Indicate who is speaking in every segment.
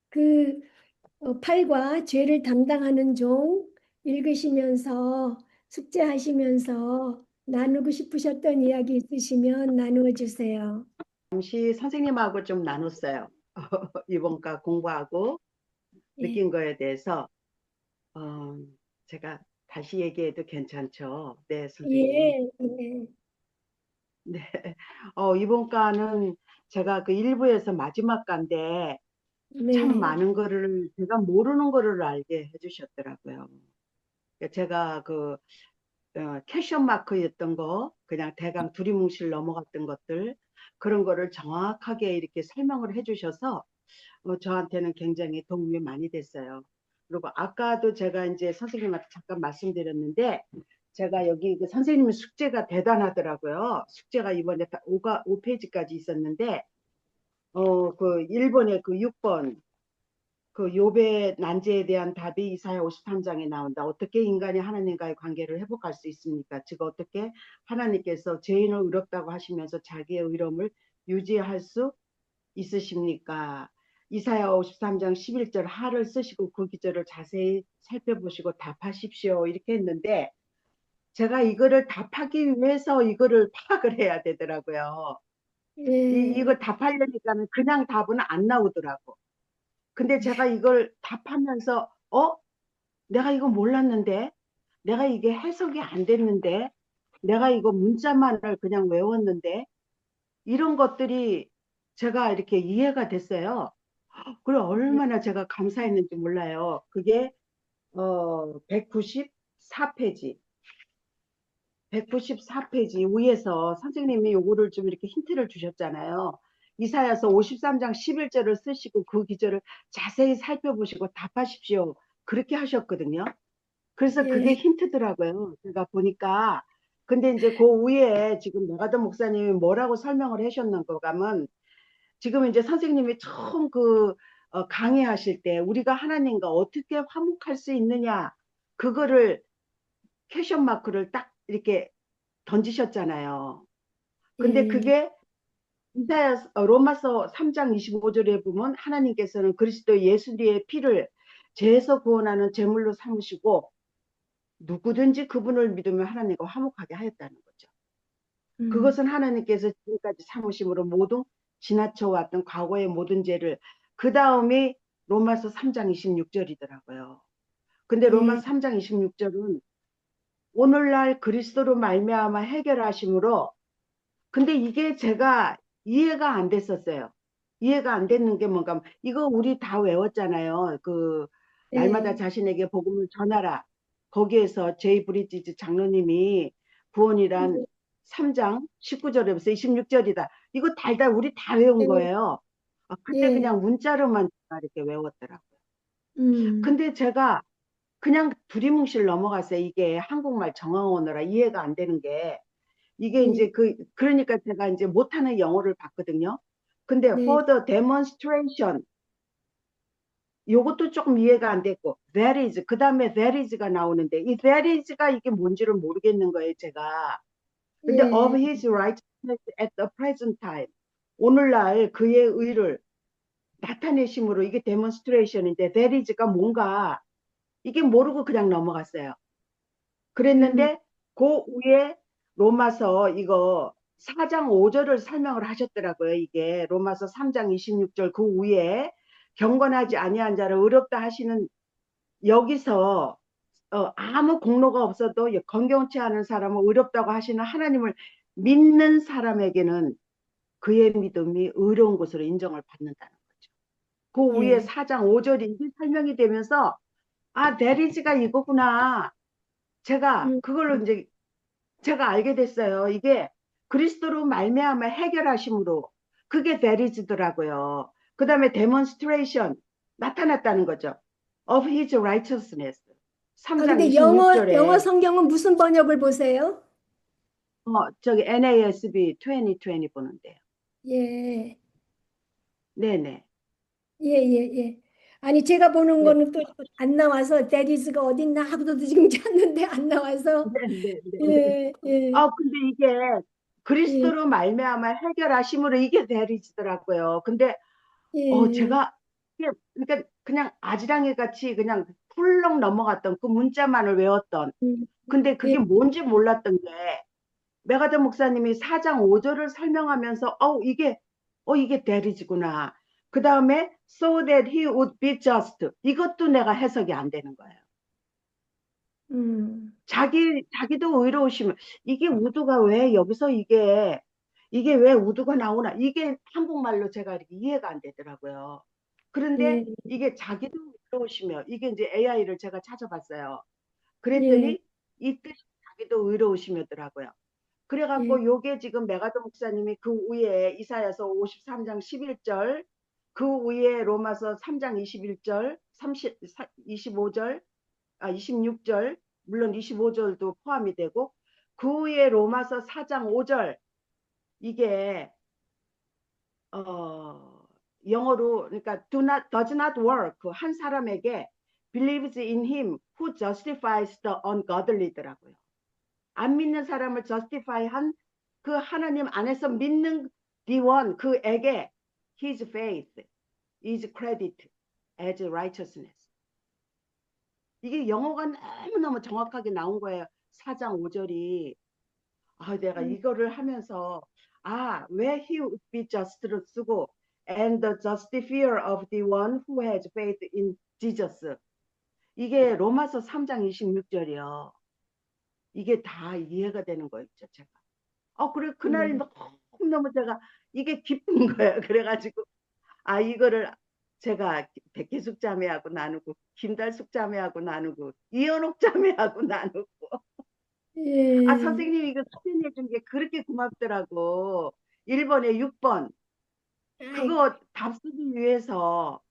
Speaker 1: 그 팔과 죄를 담당하는 종 읽으시면서 숙제하시면서 나누고 싶으셨던 이야기 있으시면 나누어 주세요.
Speaker 2: 잠시 선생님하고 좀 나눴어요. 이번과 공부하고
Speaker 1: 예,
Speaker 2: 느낀 거에 대해서 어, 제가 다시 얘기해도 괜찮죠? 네, 선생님.
Speaker 1: 예, 예,
Speaker 2: 네. 이번과는 제가 그 일부에서 마지막 과인데 참
Speaker 1: 네,
Speaker 2: 많은 거를 제가 모르는 거를 알게 해주셨더라고요. 그러니까 제가 그 캐션 마크였던 거, 그냥 대강 두리뭉실 넘어갔던 것들, 그런 거를 정확하게 이렇게 설명을 해주셔서 저한테는 굉장히 도움이 많이 됐어요. 그리고 아까도 제가 이제 선생님한테 잠깐 말씀드렸는데, 제가 여기 그 선생님 숙제가 대단하더라고요. 숙제가 이번에 5페이지까지 있었는데, 그 1번에 그 6번, 그 욥의 난제에 대한 답이 이사야 53장에 나온다. 어떻게 인간이 하나님과의 관계를 회복할 수 있습니까? 즉 어떻게 하나님께서 죄인을 의롭다고 하시면서 자기의 의로움을 유지할 수 있으십니까? 이사야 53장 11절 하를 쓰시고 그 기절을 자세히 살펴보시고 답하십시오. 이렇게 했는데 제가 이거를 답하기 위해서 이거를 파악을 해야 되더라고요.
Speaker 1: 예,
Speaker 2: 이걸 답하려니까는 그냥 답은 안 나오더라고. 근데 제가 이걸 답하면서 내가 이거 몰랐는데 내가 이게 해석이 안 됐는데 내가 이거 문자만을 그냥 외웠는데 이런 것들이 제가 이렇게 이해가 됐어요. 그래 얼마나 제가 감사했는지 몰라요. 그게 194페이지 194페이지 위에서 선생님이 요거를 좀 이렇게 힌트를 주셨잖아요. 이사야서 53장 11절을 쓰시고 그 기절을 자세히 살펴보시고 답하십시오. 그렇게 하셨거든요. 그래서 그게
Speaker 1: 예,
Speaker 2: 힌트더라고요. 제가 보니까. 근데 이제 그 위에 지금 메가더 목사님이 뭐라고 설명을 하셨는가 하면 지금 이제 선생님이 처음 그 강의하실 때 우리가 하나님과 어떻게 화목할 수 있느냐 그거를 퀘션 마크를 딱 이렇게 던지셨잖아요. 근데
Speaker 1: 예,
Speaker 2: 그게 이사야 로마서 3장 25절에 보면 하나님께서는 그리스도 예수의 피를 죄에서 구원하는 제물로 삼으시고 누구든지 그분을 믿으면 하나님과 화목하게 하였다는 거죠.
Speaker 1: 음,
Speaker 2: 그것은 하나님께서 지금까지 참으심으로 모든 지나쳐왔던 과거의 모든 죄를 그 다음이 로마서 3장 26절이더라고요. 근데
Speaker 1: 예,
Speaker 2: 로마서 3장 26절은 오늘날 그리스도로 말미암아 해결하심으로 근데 이게 제가 이해가 안 됐었어요. 이해가 안 됐는 게 뭔가 하면 이거 우리 다 외웠잖아요. 그 날마다
Speaker 1: 예,
Speaker 2: 자신에게 복음을 전하라. 거기에서 제이 브리지즈 장로님이 구원이란 3장 19절에서 26절이다. 이거 달달 우리 다 외운
Speaker 1: 예,
Speaker 2: 거예요. 근데
Speaker 1: 예,
Speaker 2: 그냥 문자로만 이렇게 외웠더라고요.
Speaker 1: 음,
Speaker 2: 근데 제가 그냥 두리뭉실 넘어갔어요. 이게 한국말 정황어느라 이해가 안 되는 게. 이게
Speaker 1: 예,
Speaker 2: 이제 그러니까 제가 이제 못하는 영어를 봤거든요. 근데
Speaker 1: 네,
Speaker 2: for the demonstration 요것도 조금 이해가 안 됐고 that is 그 다음에 that is가 나오는데 이 that is가 이게 뭔지를 모르겠는 거예요 제가. 근데 of
Speaker 1: 예,
Speaker 2: his righteousness at the present time 오늘날 그의 의를 나타내심으로 이게 demonstration인데 that is가 뭔가 이게 모르고 그냥 넘어갔어요.
Speaker 1: 음,
Speaker 2: 그랬는데 그 위에 로마서 이거 4장 5절을 설명을 하셨더라고요. 이게 로마서 3장 26절 그 위에 경건하지 아니한 자를 의롭다 하시는 여기서 아무 공로가 없어도 건경치 않은 사람을 의롭다고 하시는 하나님을 믿는 사람에게는 그의 믿음이 의로운 것으로 인정을 받는다는 거죠. 그 위에
Speaker 1: 예,
Speaker 2: 4장 5절이 이게 설명이 되면서 데리지가 이거구나. 제가
Speaker 1: 음,
Speaker 2: 그걸로 이제 제가 알게 됐어요. 이게 그리스도로 말미암아 해결하심으로 그게 데리지더라고요. 그 다음에 demonstration 나타났다는 거죠. of his righteousness
Speaker 1: 아,
Speaker 2: 3장
Speaker 1: 근데 영어
Speaker 2: 26절에
Speaker 1: 성경은 무슨 번역을 보세요?
Speaker 2: 저기 NASB 2020 보는데요.
Speaker 1: 예,
Speaker 2: 네네.
Speaker 1: 예, 예, 예. 아니, 제가 보는
Speaker 2: 네.
Speaker 1: 거는 또 안 나와서, 데디스가 어딨나 하고도 지금 찾는데 안 나와서,
Speaker 2: 네네네.
Speaker 1: 예, 예,
Speaker 2: 근데 이게
Speaker 1: 예,
Speaker 2: 그리스도로 말미암아 해결하심으로 이게 데리지더라고요. 근데
Speaker 1: 예,
Speaker 2: 제가 그러니까 그냥 아지랑이 같이 그냥 훌렁 넘어갔던 그 문자만을 외웠던.
Speaker 1: 음,
Speaker 2: 근데
Speaker 1: 예,
Speaker 2: 그게 뭔지 몰랐던 게 메가더 목사님이 4장 5절을 설명하면서 이게 대리지구나. 그 다음에 so that he would be just. 이것도 내가 해석이 안 되는 거예요.
Speaker 1: 음,
Speaker 2: 자기도 의로우시면 이게 우두가 왜 여기서 이게 왜 우두가 나오나 이게 한국말로 제가 이렇게 이해가 안 되더라고요. 그런데
Speaker 1: 예,
Speaker 2: 이게 자기도 의로우시며 이게 이제 AI를 제가 찾아봤어요.
Speaker 1: 예,
Speaker 2: 그랬더니 이 뜻이 자기도 의로우시며더라고요.
Speaker 1: 예,
Speaker 2: 그래갖고 요게 지금 메가더 목사님이 그 위에 이사야서 53장 11절, 그 위에 로마서 3장 21절, 25절, 26절, 물론 25절도 포함이 되고 그 위에 로마서 4장 5절 이게 영어로 그러니까 does not work 한 사람에게 believes in him who justifies the ungodly더라고요. 안 믿는 사람을 justify 한 그 하나님 안에서 믿는 the one 그에게 his faith is credit as righteousness. 이게 영어가 너무너무 정확하게 나온 거예요. 4장 5절이. 내가
Speaker 1: 음,
Speaker 2: 이거를 하면서 왜 he would be just를 쓰고 and the justifier of the one who has faith in Jesus. 이게 로마서 3장 26절이요. 이게 다 이해가 되는 거 있죠, 제가. 그래, 그날
Speaker 1: 예.
Speaker 2: 너무너무 제가 이게 기쁜 거예요. 그래가지고, 이거를 제가 백기숙 자매하고 나누고, 김달숙 자매하고 나누고, 이현옥 자매하고 나누고,
Speaker 1: 예.
Speaker 2: 선생님 이거 소개해 준 게 그렇게 고맙더라고. 1번에 6번.
Speaker 1: 아이,
Speaker 2: 그거 답 쓰기 위해서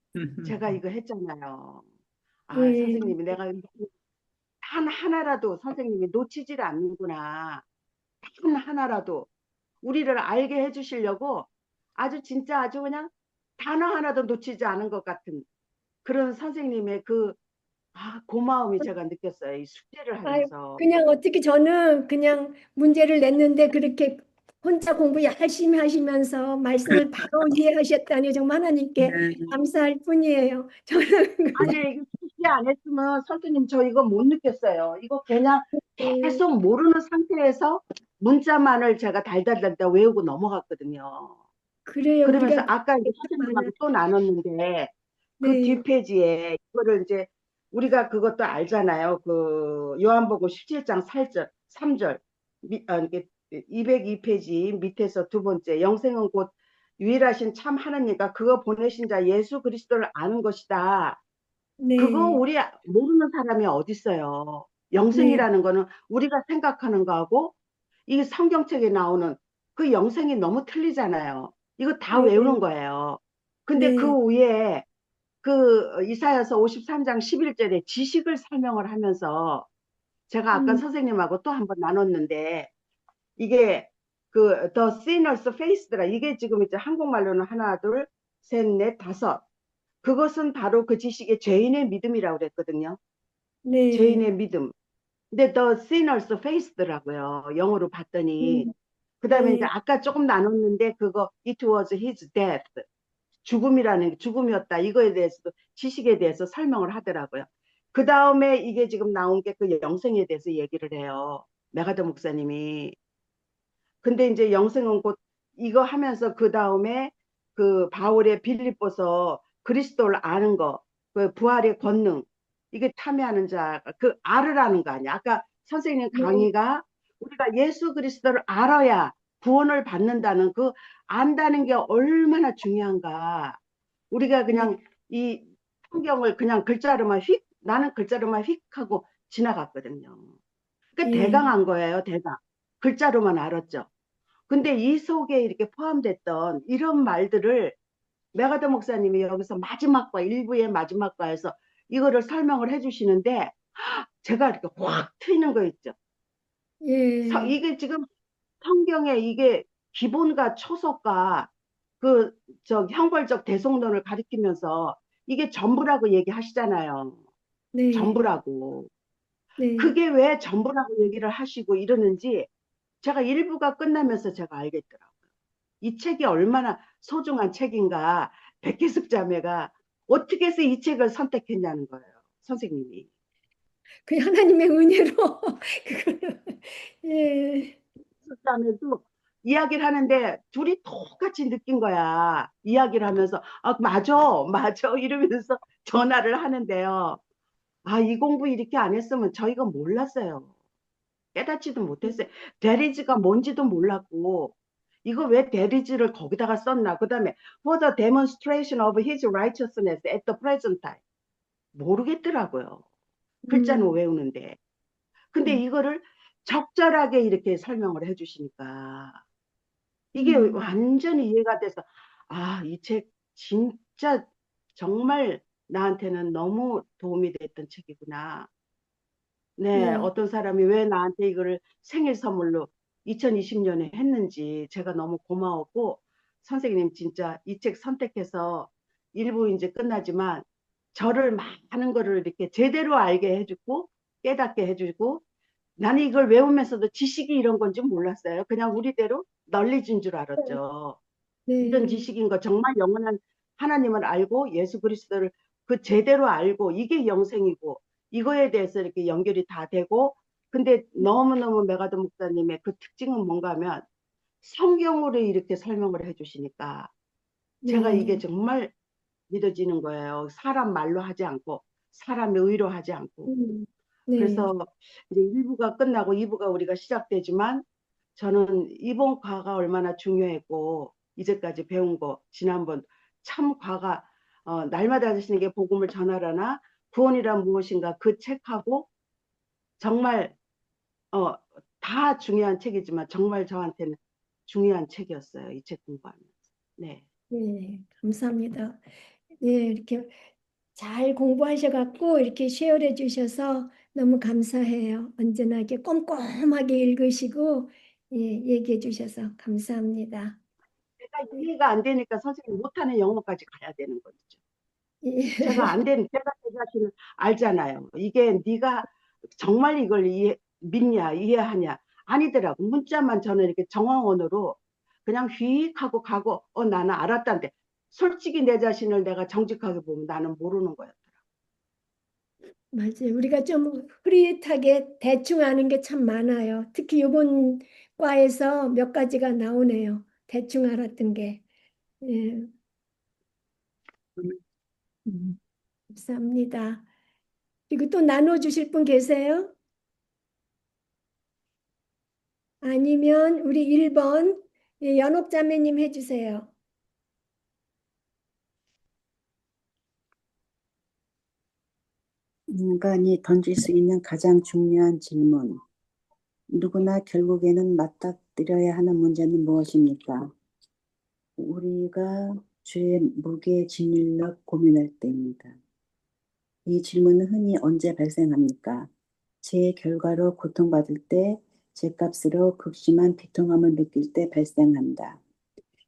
Speaker 2: 제가 이거 했잖아요.
Speaker 1: 예.
Speaker 2: 선생님이 내가 단 하나라도 선생님이 놓치질 않는구나. 단 하나라도. 우리를 알게 해주시려고 아주 진짜 아주 그냥 단어 하나도 놓치지 않은 것 같은 그런 선생님의 고마움이 제가 느꼈어요. 이 숙제를
Speaker 1: 아이,
Speaker 2: 하면서.
Speaker 1: 그냥 어떻게 저는 그냥 문제를 냈는데 그렇게 혼자 공부 열심히 하시면서 말씀을 바로 이해하셨다니 정말 하나님께
Speaker 3: 네.
Speaker 1: 감사할 뿐이에요. 저는
Speaker 2: 아니,
Speaker 1: 그냥
Speaker 2: 이거 숙제 안 했으면 선생님 저 이거 못 느꼈어요. 이거 그냥
Speaker 1: 예,
Speaker 2: 계속 모르는 상태에서 문자만을 제가 달달달달 외우고 넘어갔거든요.
Speaker 1: 그래요.
Speaker 2: 그러면서
Speaker 1: 우리가
Speaker 2: 아까 이제
Speaker 1: 많아.
Speaker 2: 선생님하고 또 나눴는데 그
Speaker 1: 네,
Speaker 2: 뒷페이지에 이거를 이제 우리가 그것도 알잖아요. 그 요한복음 17장 8절, 3절, 이게 202페이지 밑에서 두 번째 영생은 곧 유일하신 참 하나님과 그거 보내신 자 예수 그리스도를 아는 것이다. 그거
Speaker 1: 네,
Speaker 2: 우리 모르는 사람이 어디 있어요.
Speaker 1: 네,
Speaker 2: 영생이라는 거는 우리가 생각하는 거하고 이 성경책에 나오는 그 영생이 너무 틀리잖아요. 이거 다
Speaker 1: 네,
Speaker 2: 외우는 거예요. 근데
Speaker 1: 네,
Speaker 2: 그 위에 그 이사야서 53장 11절에 지식을 설명을 하면서 제가 아까
Speaker 1: 음,
Speaker 2: 선생님하고 또 한번 나눴는데 이게 그 The Sinner's Face더라. 이게 지금 이제 한국말로는 하나, 둘, 셋, 넷, 다섯. 그것은 바로 그 지식의 죄인의 믿음이라고 그랬거든요.
Speaker 1: 네,
Speaker 2: 죄인의 믿음. 근데 The Sinner's Face더라고요. 영어로 봤더니. 그 다음에 이제
Speaker 1: 네,
Speaker 2: 아까 조금 나눴는데 그거 It was his death. 죽음이라는 게 죽음이었다. 이거에 대해서도 지식에 대해서 설명을 하더라고요. 그 다음에 이게 지금 나온 게 그 영생에 대해서 얘기를 해요. 메가더 목사님이. 근데 이제 영생은 곧 이거 하면서 그 다음에 그 바울의 빌립보서 그리스도를 아는 거, 그 부활의 권능, 이게 탐해하는 자, 그 알으라는 거 아니야. 아까 선생님
Speaker 1: 네,
Speaker 2: 강의가 우리가 예수 그리스도를 알아야 구원을 받는다는 그 안다는 게 얼마나 중요한가. 우리가
Speaker 1: 네,
Speaker 2: 그냥 이 성경을 그냥 글자로만 나는 글자로만 휙 하고 지나갔거든요. 그러니까
Speaker 1: 예,
Speaker 2: 대강한 거예요, 대강. 글자로만 알았죠. 근데 이 속에 이렇게 포함됐던 이런 말들을 메가더 목사님이 여기서 마지막과 일부의 마지막과에서 이거를 설명을 해주시는데 제가 이렇게 확 트이는 거 있죠.
Speaker 1: 예,
Speaker 2: 이게 지금 성경에 이게 기본과 초속과 그 형벌적 대속론을 가리키면서 이게 전부라고 얘기하시잖아요.
Speaker 1: 네,
Speaker 2: 전부라고.
Speaker 1: 네,
Speaker 2: 그게 왜 전부라고 얘기를 하시고 이러는지 제가 일부가 끝나면서 제가 알겠더라고요. 이 책이 얼마나 소중한 책인가 백기숙 자매가 어떻게 해서 이 책을 선택했냐는 거예요, 선생님이.
Speaker 1: 그 하나님의 은혜로 그거는 예.
Speaker 2: 다음에도 이야기를 하는데 둘이 똑같이 느낀 거야. 이야기를 하면서 아 맞아 맞아 이러면서 전화를 하는데요. 아, 이 공부 이렇게 안 했으면 저희가 몰랐어요. 깨닫지도 못했어요. 대리즈가 뭔지도 몰랐고 이거 왜 대리즈를 거기다가 썼나. 그 다음에 for the demonstration of his righteousness at the present time 모르겠더라고요. 글자는
Speaker 1: 음,
Speaker 2: 외우는데. 근데
Speaker 1: 네.
Speaker 2: 이거를 적절하게 이렇게 설명을 해주시니까 이게
Speaker 1: 음,
Speaker 2: 완전히 이해가 돼서 아, 이 책 진짜 정말 나한테는 너무 도움이 됐던 책이구나. 네,
Speaker 1: 네.
Speaker 2: 어떤 사람이 왜 나한테 이거를 생일 선물로 2020년에 했는지 제가 너무 고마웠고, 선생님 진짜 이 책 선택해서 일부 이제 끝나지만 저를 많은 거를 이렇게 제대로 알게 해주고 깨닫게 해주고 나는 이걸 외우면서도 지식이 이런 건지 몰랐어요. 그냥 우리대로 널리진 줄 알았죠. 이런
Speaker 1: 네.
Speaker 2: 지식인 거 정말 영원한 하나님을 알고 예수 그리스도를 그 제대로 알고 이게 영생이고 이거에 대해서 이렇게 연결이 다 되고 근데 너무너무 메가드 목사님의 그 특징은 뭔가 하면 성경으로 이렇게 설명을 해주시니까 제가
Speaker 1: 네.
Speaker 2: 이게 정말 믿어지는 거예요. 사람 말로 하지 않고 사람의 의로 하지 않고
Speaker 1: 음, 네.
Speaker 2: 그래서 이제 1부가 끝나고 2부가 우리가 시작되지만 저는 이번 과가 얼마나 중요했고 이제까지 배운 거 지난번 참 과가 날마다 자신에게 복음을 전하라나 구원이란 무엇인가 그 책하고 정말 어, 다 중요한 책이지만 정말 저한테는 중요한 책이었어요. 이 책 공부하면서. 네.
Speaker 1: 네. 감사합니다. 네, 이렇게 잘 공부하셔갖고 이렇게 쉐어해 주셔서 너무 감사해요. 언제나 이렇게 꼼꼼하게 읽으시고 예, 얘기해 주셔서 감사합니다.
Speaker 2: 제가
Speaker 1: 예,
Speaker 2: 이해가 안 되니까 선생님 못하는 영어까지 가야 되는 거죠. 제가 안 되는 제가 제 자신을 알잖아요. 이게 네가 정말 이걸 믿냐 이해하냐 아니더라고. 문자만 저는 이렇게 정황원으로 그냥 휙 하고 가고 나는 알았다는데 솔직히 내 자신을 내가 정직하게 보면 나는 모르는 거였더라고.
Speaker 1: 맞아요. 우리가 좀 흐릿하게 대충 아는 게 참 많아요. 특히 이번 과에서 몇 가지가 나오네요. 대충 알았던 게. 예,
Speaker 2: 음.
Speaker 1: 감사합니다. 그리고 또 나눠주실 분 계세요? 아니면 우리 1번 예, 연옥자매님 해주세요.
Speaker 3: 인간이 던질 수 있는 가장 중요한 질문. 누구나 결국에는 맞닥뜨려야 하는 문제는 무엇입니까? 우리가 죄의 무게 진일러 고민할 때입니다. 이 질문은 흔히 언제 발생합니까? 죄의 결과로 고통받을 때, 죄값으로 극심한 비통함을 느낄 때 발생한다.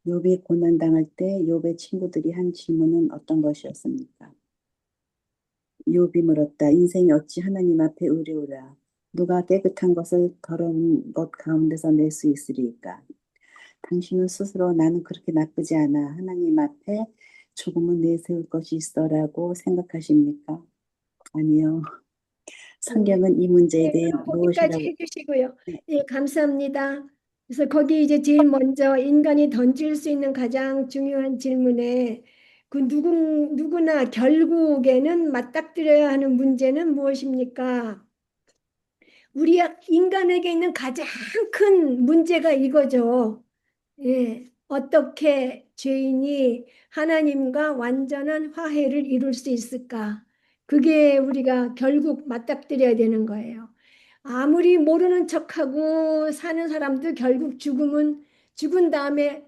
Speaker 3: 욥이 고난당할 때 욥의 친구들이 한 질문은 어떤 것이었습니까? 욥이 물었다. 인생이 어찌 하나님 앞에 의뢰오라. 누가 깨끗한 것을 더러운 것 가운데서 낼 수 있으리까? 당신은 스스로 나는 그렇게 나쁘지 않아. 하나님 앞에 조금은 내세울 것이 있어라고 생각하십니까? 아니요.
Speaker 1: 네.
Speaker 3: 성경은 이 문제에
Speaker 1: 네,
Speaker 3: 대해
Speaker 1: 그럼 거기까지
Speaker 3: 무엇이라고,
Speaker 1: 해주시고요. 예, 감사합니다. 그래서 거기 이제 제일 먼저 인간이 던질 수 있는 가장 중요한 질문에 그 누구나 결국에는 맞닥뜨려야 하는 문제는 무엇입니까? 우리 인간에게 있는 가장 큰 문제가 이거죠. 예, 어떻게 죄인이 하나님과 완전한 화해를 이룰 수 있을까? 그게 우리가 결국 맞닥뜨려야 되는 거예요. 아무리 모르는 척하고 사는 사람도 결국 죽은 다음에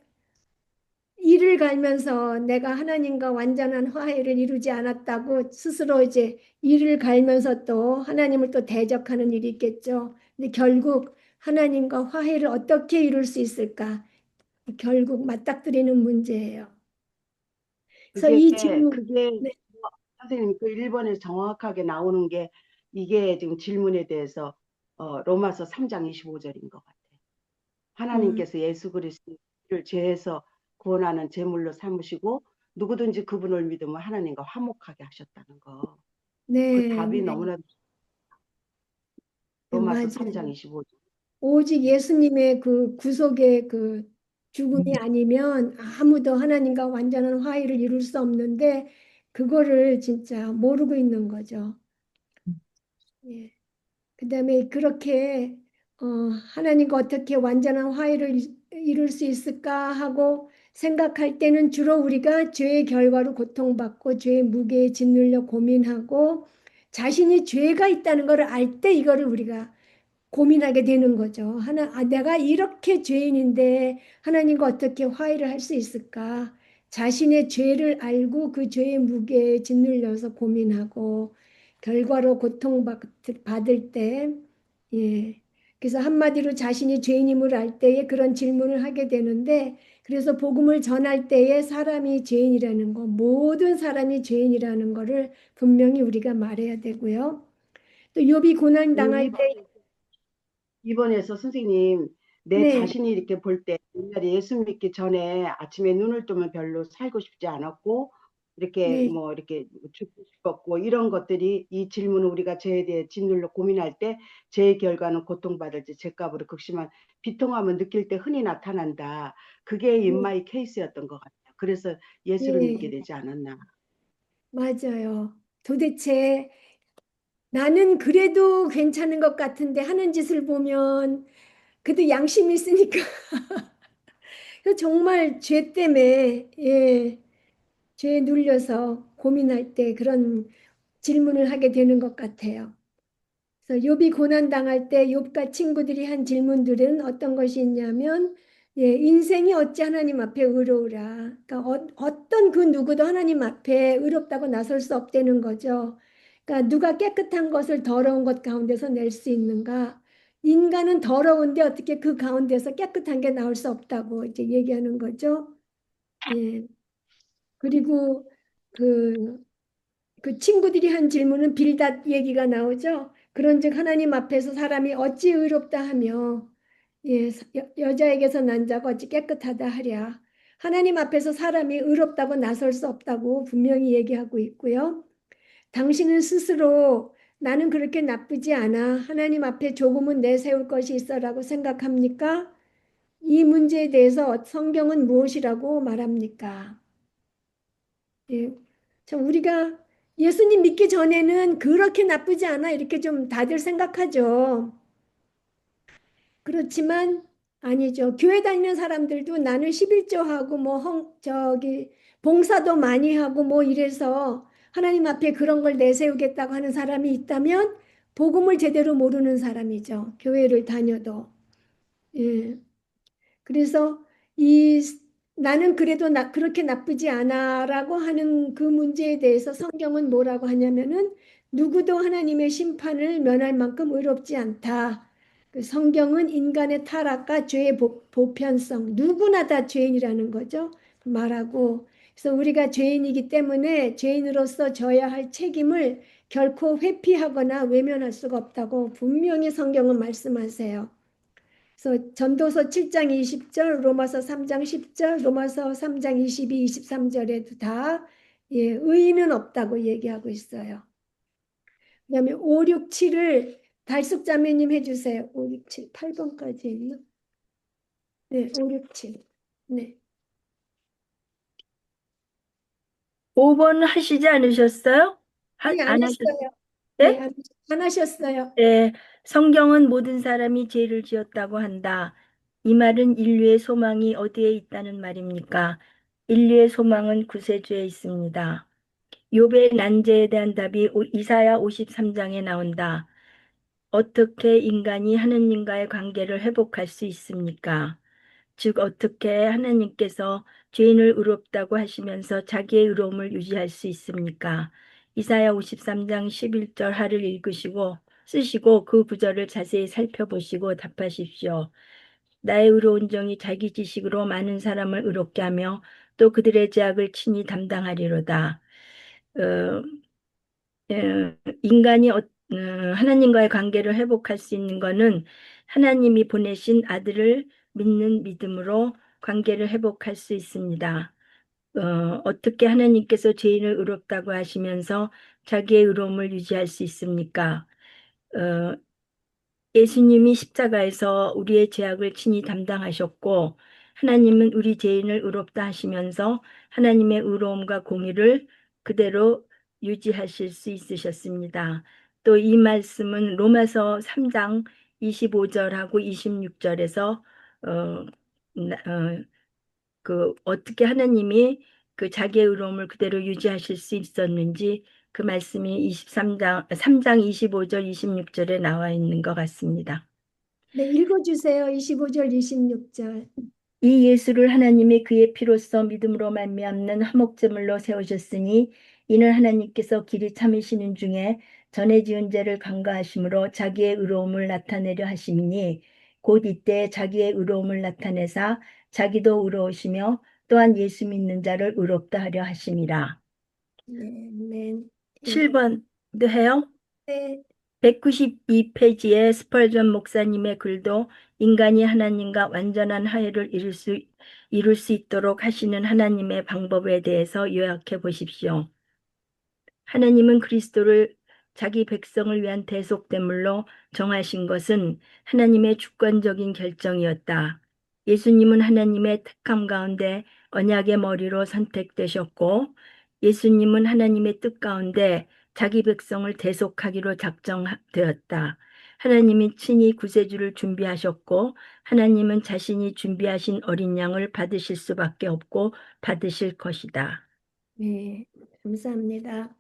Speaker 1: 이를 갈면서 내가 하나님과 완전한 화해를 이루지 않았다고 스스로 이제 이를 갈면서 또 하나님을 또 대적하는 일이 있겠죠. 근데 결국 하나님과 화해를 어떻게 이룰 수 있을까? 결국 맞닥뜨리는 문제예요. 그래서
Speaker 2: 그게
Speaker 1: 이 질문,
Speaker 2: 그게
Speaker 1: 네,
Speaker 2: 선생님 그 1번에 정확하게 나오는 게 이게 지금 질문에 대해서 로마서 3장 25절인 것 같아요.
Speaker 1: 음,
Speaker 2: 하나님께서 예수 그리스도를 죄에서 구원하는 제물로 삼으시고 누구든지 그분을 믿으면 하나님과 화목하게 하셨다는 거. 그
Speaker 1: 네,
Speaker 2: 답이
Speaker 1: 네,
Speaker 2: 너무나
Speaker 1: 네,
Speaker 2: 로마서 3장
Speaker 1: 맞아요.
Speaker 2: 25절.
Speaker 1: 오직 예수님의 그 구속의 그 죽음이 아니면 아무도 하나님과 완전한 화해를 이룰 수 없는데 그거를 진짜 모르고 있는 거죠. 예. 그다음에 그렇게 하나님과 어떻게 완전한 화해를 이룰 수 있을까 하고 생각할 때는 주로 우리가 죄의 결과로 고통받고 죄의 무게에 짓눌려 고민하고 자신이 죄가 있다는 것을 알 때 이거를 우리가 고민하게 되는 거죠. 내가 이렇게 죄인인데 하나님과 어떻게 화해를 할 수 있을까? 자신의 죄를 알고 그 죄의 무게에 짓눌려서 고민하고 결과로 고통받을 때, 예. 그래서 한마디로 자신이 죄인임을 알 때에 그런 질문을 하게 되는데, 그래서 복음을 전할 때에 사람이 죄인이라는 거, 모든 사람이 죄인이라는 거를 분명히 우리가 말해야 되고요. 또 욥이 고난 당할 때,
Speaker 2: 이번에서 선생님, 내
Speaker 1: 네.
Speaker 2: 자신이 이렇게 볼 때 옛날에 예수 믿기 전에 아침에 눈을 뜨면 별로 살고 싶지 않았고 이렇게
Speaker 1: 네,
Speaker 2: 뭐 이렇게 죽고 싶었고 이런 것들이 이 질문을 우리가 죄에 대해 짓눌러 고민할 때 죄의 결과는 고통받을지 죄값으로 극심한 비통함을 느낄 때 흔히 나타난다. 그게
Speaker 1: 네,
Speaker 2: 인마이 케이스였던 것 같아요. 그래서 예수를 믿게
Speaker 1: 네,
Speaker 2: 되지 않았나.
Speaker 1: 맞아요. 도대체 나는 그래도 괜찮은 것 같은데 하는 짓을 보면 그래도 양심이 있으니까 그래서 정말 죄 때문에 예, 죄에 눌려서 고민할 때 그런 질문을 하게 되는 것 같아요. 그래서 욥이 고난 당할 때 욥과 친구들이 한 질문들은 어떤 것이 있냐면 예, 인생이 어찌 하나님 앞에 의로우라. 그러니까 어떤 그 누구도 하나님 앞에 의롭다고 나설 수 없다는 거죠. 그러니까 누가 깨끗한 것을 더러운 것 가운데서 낼 수 있는가? 인간은 더러운데 어떻게 그 가운데서 깨끗한 게 나올 수 없다고 이제 얘기하는 거죠. 예. 그리고 그 그 친구들이 한 질문은 빌닷 얘기가 나오죠. 그런즉 하나님 앞에서 사람이 어찌 의롭다 하며 예, 여자에게서 난 자가 어찌 깨끗하다 하랴. 하나님 앞에서 사람이 의롭다고 나설 수 없다고 분명히 얘기하고 있고요. 당신은 스스로 나는 그렇게 나쁘지 않아. 하나님 앞에 조금은 내세울 것이 있어라고 생각합니까? 이 문제에 대해서 성경은 무엇이라고 말합니까? 예. 참 우리가 예수님 믿기 전에는 그렇게 나쁘지 않아 이렇게 좀 다들 생각하죠. 그렇지만 아니죠. 교회 다니는 사람들도 나는 11조하고 뭐 저기 봉사도 많이 하고 뭐 이래서 하나님 앞에 그런 걸 내세우겠다고 하는 사람이 있다면 복음을 제대로 모르는 사람이죠. 교회를 다녀도. 예. 그래서 이 나는 그래도 그렇게 나쁘지 않아라고 하는 그 문제에 대해서 성경은 뭐라고 하냐면은 누구도 하나님의 심판을 면할 만큼 의롭지 않다. 그 성경은 인간의 타락과 죄의 보편성, 누구나 다 죄인이라는 거죠. 말하고. 그래서 우리가 죄인이기 때문에 죄인으로서 져야 할 책임을 결코 회피하거나 외면할 수가 없다고 분명히 성경은 말씀하세요. 그래서 전도서 7장 20절, 로마서 3장 10절, 로마서 3장 22, 23절에도 다 예, 의인은 없다고 얘기하고 있어요. 그다음에 5, 6, 7을 달숙 자매님 해주세요. 5, 6, 7, 8번까지 있나? 네, 5, 6, 7. 네.
Speaker 4: 5번 하시지 않으셨어요?
Speaker 1: 네, 안
Speaker 4: 안
Speaker 1: 했어요. 네,
Speaker 4: 하셨어요?
Speaker 1: 안 하셨어요.
Speaker 4: 네, 성경은 모든 사람이 죄를 지었다고 한다. 이 말은 인류의 소망이 어디에 있다는 말입니까? 인류의 소망은 구세주에 있습니다. 욥의 난제에 대한 답이 이사야 53장에 나온다. 어떻게 인간이 하느님과의 관계를 회복할 수 있습니까? 즉 어떻게 하나님께서 죄인을 의롭다고 하시면서 자기의 의로움을 유지할 수 있습니까? 이사야 53장 11절 하를 읽으시고 쓰시고 그 구절을 자세히 살펴보시고 답하십시오. 나의 의로운 정이 자기 지식으로 많은 사람을 의롭게 하며 또 그들의 죄악을 친히 담당하리로다. 어, 인간이 하나님과의 관계를 회복할 수 있는 것은 하나님이 보내신 아들을 믿는 믿음으로 관계를 회복할 수 있습니다. 어떻게 하나님께서 죄인을 의롭다고 하시면서 자기의 의로움을 유지할 수 있습니까? 어, 예수님이 십자가에서 우리의 죄악을 친히 담당하셨고, 하나님은 우리 죄인을 의롭다 하시면서 하나님의 의로움과 공의를 그대로 유지하실 수 있으셨습니다. 또 이 말씀은 로마서 3장 25절하고 26절에서 어떻게 하나님이 그 자기의 의로움을 그대로 유지하실 수 있었는지 그 말씀이 3장 25절, 26절에 나와 있는 것 같습니다.
Speaker 1: 네, 읽어주세요. 25절, 26절.
Speaker 4: 이 예수를 하나님이 그의 피로써 믿음으로 말미암는 화목제물로 세우셨으니 이는 하나님께서 길이 참으시는 중에 전에 지은 죄를 간과하심으로 자기의 의로움을 나타내려 하심이니 곧 이때 자기의 의로움을 나타내사 자기도 의로우시며 또한 예수 믿는 자를 의롭다 하려 하심이라.
Speaker 1: 네, 아멘.
Speaker 4: 7번도 해요?
Speaker 1: 네,
Speaker 4: 192페이지에 스펄전 목사님의 글도 인간이 하나님과 완전한 화해를 이룰 수 있도록 하시는 하나님의 방법에 대해서 요약해 보십시오. 하나님은 그리스도를 자기 백성을 위한 대속제물로 정하신 것은 하나님의 주권적인 결정이었다. 예수님은 하나님의 택함 가운데 언약의 머리로 선택되셨고, 예수님은 하나님의 뜻 가운데 자기 백성을 대속하기로 작정되었다. 하나님이 친히 구세주를 준비하셨고, 하나님은 자신이 준비하신 어린 양을 받으실 수밖에 없고 받으실 것이다.
Speaker 1: 네, 감사합니다.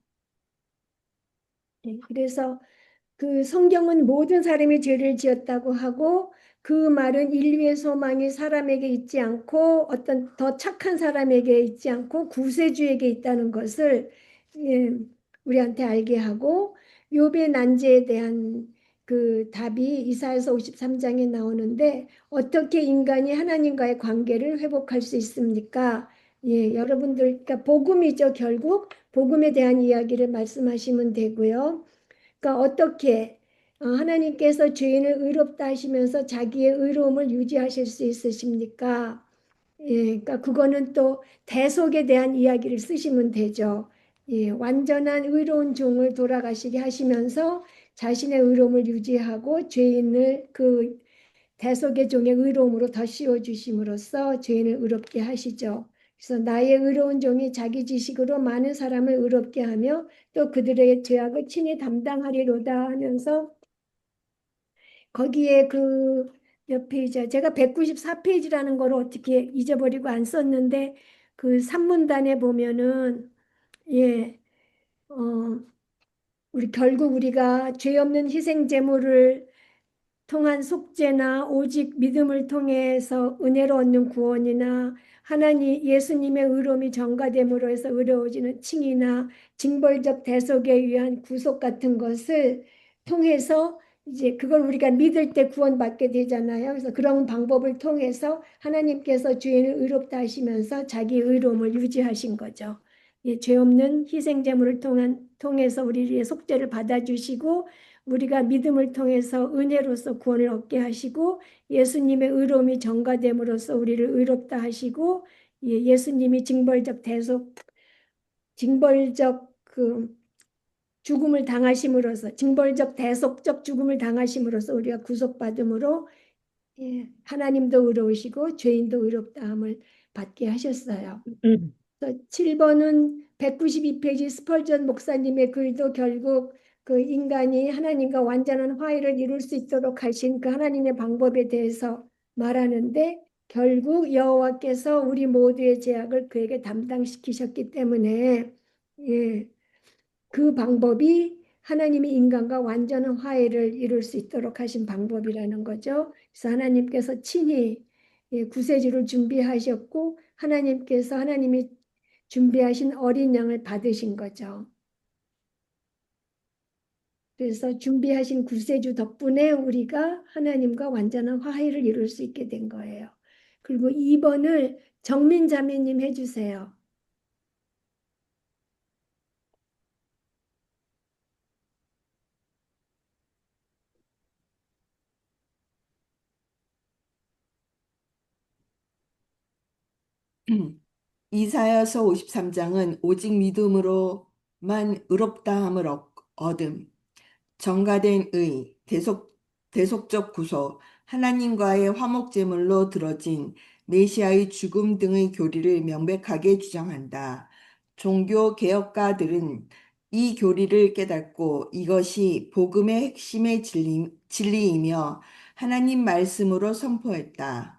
Speaker 1: 네, 그래서 그 성경은 모든 사람이 죄를 지었다고 하고 그 말은 인류의 소망이 사람에게 있지 않고 어떤 더 착한 사람에게 있지 않고 구세주에게 있다는 것을 예, 우리한테 알게 하고 욥의 난제에 대한 그 답이 이사야서 53장에 나오는데 어떻게 인간이 하나님과의 관계를 회복할 수 있습니까? 예, 여러분들 그러니까 복음이죠. 결국 복음에 대한 이야기를 말씀하시면 되고요. 그러니까 어떻게 하나님께서 죄인을 의롭다 하시면서 자기의 의로움을 유지하실 수 있으십니까? 예, 그러니까 그거는 또 대속에 대한 이야기를 쓰시면 되죠. 예, 완전한 의로운 종을 돌아가시게 하시면서 자신의 의로움을 유지하고 죄인을 그 대속의 종의 의로움으로 더 씌워주심으로써 죄인을 의롭게 하시죠. 그래서 나의 의로운 종이 자기 지식으로 많은 사람을 의롭게 하며 또 그들의 죄악을 친히 담당하리로다 하면서 거기에 그 몇 페이지야? 제가 194페이지라는 걸 어떻게 잊어버리고 안 썼는데 그 산문단에 보면은 예, 우리 결국 우리가 죄 없는 희생 제물을 통한 속죄나 오직 믿음을 통해서 은혜로 얻는 구원이나 하나님 예수님의 의로움이 전가됨으로 해서 의로워지는 칭의나 징벌적 대속에 위한 구속 같은 것을 통해서 이제 그걸 우리가 믿을 때 구원받게 되잖아요. 그래서 그런 방법을 통해서 하나님께서 죄인을 의롭다 하시면서 자기 의로움을 유지하신 거죠. 예, 죄 없는 희생 제물을 통해서 우리의 속죄를 받아주시고 우리가 믿음을 통해서 은혜로서 구원을 얻게 하시고 예수님의 의로움이 전가됨으로써 우리를 의롭다 하시고 예수님이 징벌적 그 죽음을 당하심으로써 징벌적 대속적 죽음을 당하심으로써 우리가 구속받음으로 하나님도 의로우시고 죄인도 의롭다함을 받게 하셨어요. 7번은 192페이지 스펄전 목사님의 글도 결국 그 인간이 하나님과 완전한 화해를 이룰 수 있도록 하신 그 하나님의 방법에 대해서 말하는데 결국 여호와께서 우리 모두의 죄악을 그에게 담당시키셨기 때문에 예, 그 방법이 하나님이 인간과 완전한 화해를 이룰 수 있도록 하신 방법이라는 거죠. 그래서 하나님께서 친히 구세주를 준비하셨고 하나님이 준비하신 어린 양을 받으신 거죠. 그래서 준비하신 구세주 덕분에 우리가 하나님과 완전한 화해를 이룰 수 있게 된 거예요. 그리고 2번을 정민자매님 해주세요.
Speaker 5: 이사야서 53장은 오직 믿음으로만 의롭다함을 얻음, 정가된 의, 대속적 구속, 하나님과의 화목제물로 들어진 메시아의 죽음 등의 교리를 명백하게 주장한다. 종교 개혁가들은 이 교리를 깨닫고 이것이 복음의 핵심의 진리이며 하나님 말씀으로 선포했다.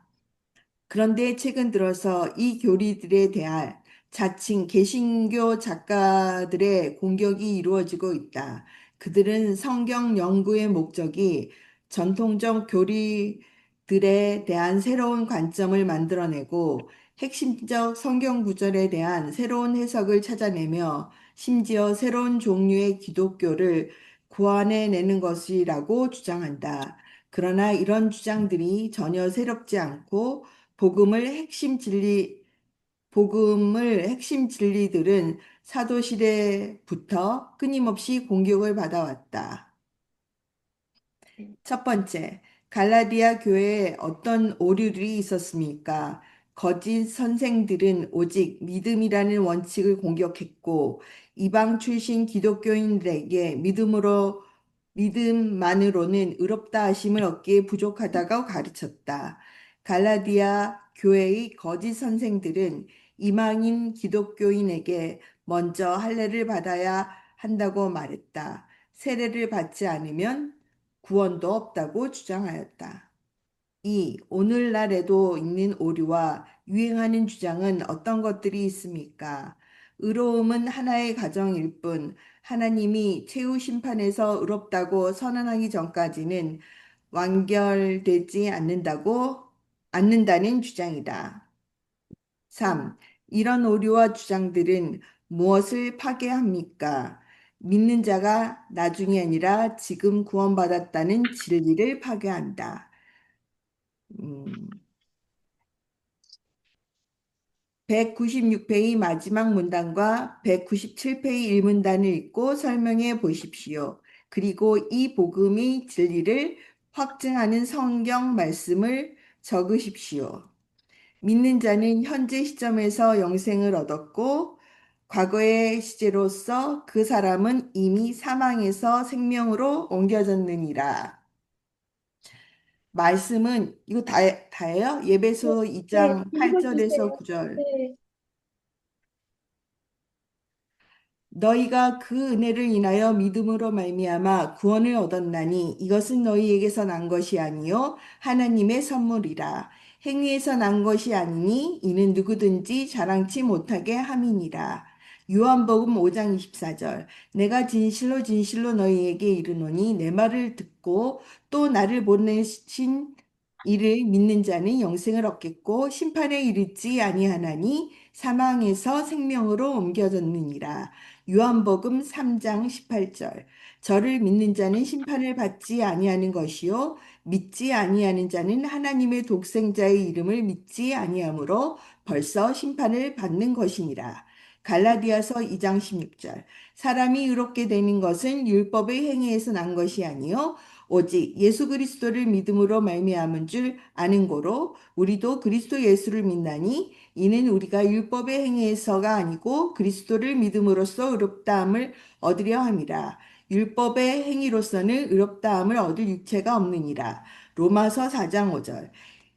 Speaker 5: 그런데 최근 들어서 이 교리들에 대한 자칭 개신교 작가들의 공격이 이루어지고 있다. 그들은 성경 연구의 목적이 전통적 교리들에 대한 새로운 관점을 만들어내고 핵심적 성경 구절에 대한 새로운 해석을 찾아내며 심지어 새로운 종류의 기독교를 구안해내는 것이라고 주장한다. 그러나 이런 주장들이 전혀 새롭지 않고 복음을 핵심 진리들은 사도시대부터 끊임없이 공격을 받아왔다. 첫 번째, 갈라디아 교회에 어떤 오류들이 있었습니까? 거짓 선생들은 오직 믿음이라는 원칙을 공격했고, 이방 출신 기독교인들에게 믿음만으로는 의롭다 하심을 얻기에 부족하다고 가르쳤다. 갈라디아 교회의 거짓 선생들은 이방인 기독교인에게 먼저 할례를 받아야 한다고 말했다. 세례를 받지 않으면 구원도 없다고 주장하였다. 오늘날에도 있는 오류와 유행하는 주장은 어떤 것들이 있습니까? 의로움은 하나의 가정일 뿐 하나님이 최후 심판에서 의롭다고 선언하기 전까지는 완결되지 않는다는 주장이다. 3. 이런 오류와 주장들은 무엇을 파괴합니까? 믿는 자가 나중이 아니라 지금 구원받았다는 진리를 파괴한다. 196페이지 마지막 문단과 197페이지 1문단을 읽고 설명해 보십시오. 그리고 이 복음의 진리를 확증하는 성경 말씀을 적으십시오. 믿는 자는 현재 시점에서 영생을 얻었고 과거의 시제로서 그 사람은 이미 사망에서 생명으로 옮겨졌느니라. 말씀은 이거 다예요? 예배소
Speaker 1: 네,
Speaker 5: 2장 8절에서
Speaker 1: 읽어주세요.
Speaker 5: 9절.
Speaker 1: 네,
Speaker 5: 너희가 그 은혜를 인하여 믿음으로 말미암아 구원을 얻었나니 이것은 너희에게서 난 것이 아니요 하나님의 선물이라. 행위에서 난 것이 아니니 이는 누구든지 자랑치 못하게 함이니라. 요한복음 5장 24절. 내가 진실로 진실로 너희에게 이르노니 내 말을 듣고 또 나를 보내신 이를 믿는 자는 영생을 얻겠고 심판에 이르지 아니하나니 사망에서 생명으로 옮겨졌느니라. 요한복음 3장 18절. 저를 믿는 자는 심판을 받지 아니하는 것이요 믿지 아니하는 자는 하나님의 독생자의 이름을 믿지 아니하므로 벌써 심판을 받는 것이니라. 갈라디아서 2장 16절. 사람이 의롭게 되는 것은 율법의 행위에서 난 것이 아니요 오직 예수 그리스도를 믿음으로 말미암은 줄 아는 고로 우리도 그리스도 예수를 믿나니 이는 우리가 율법의 행위에서가 아니고 그리스도를 믿음으로써 의롭다함을 얻으려 함이라. 율법의 행위로서는 의롭다함을 얻을 육체가 없느니라. 로마서 4장 5절.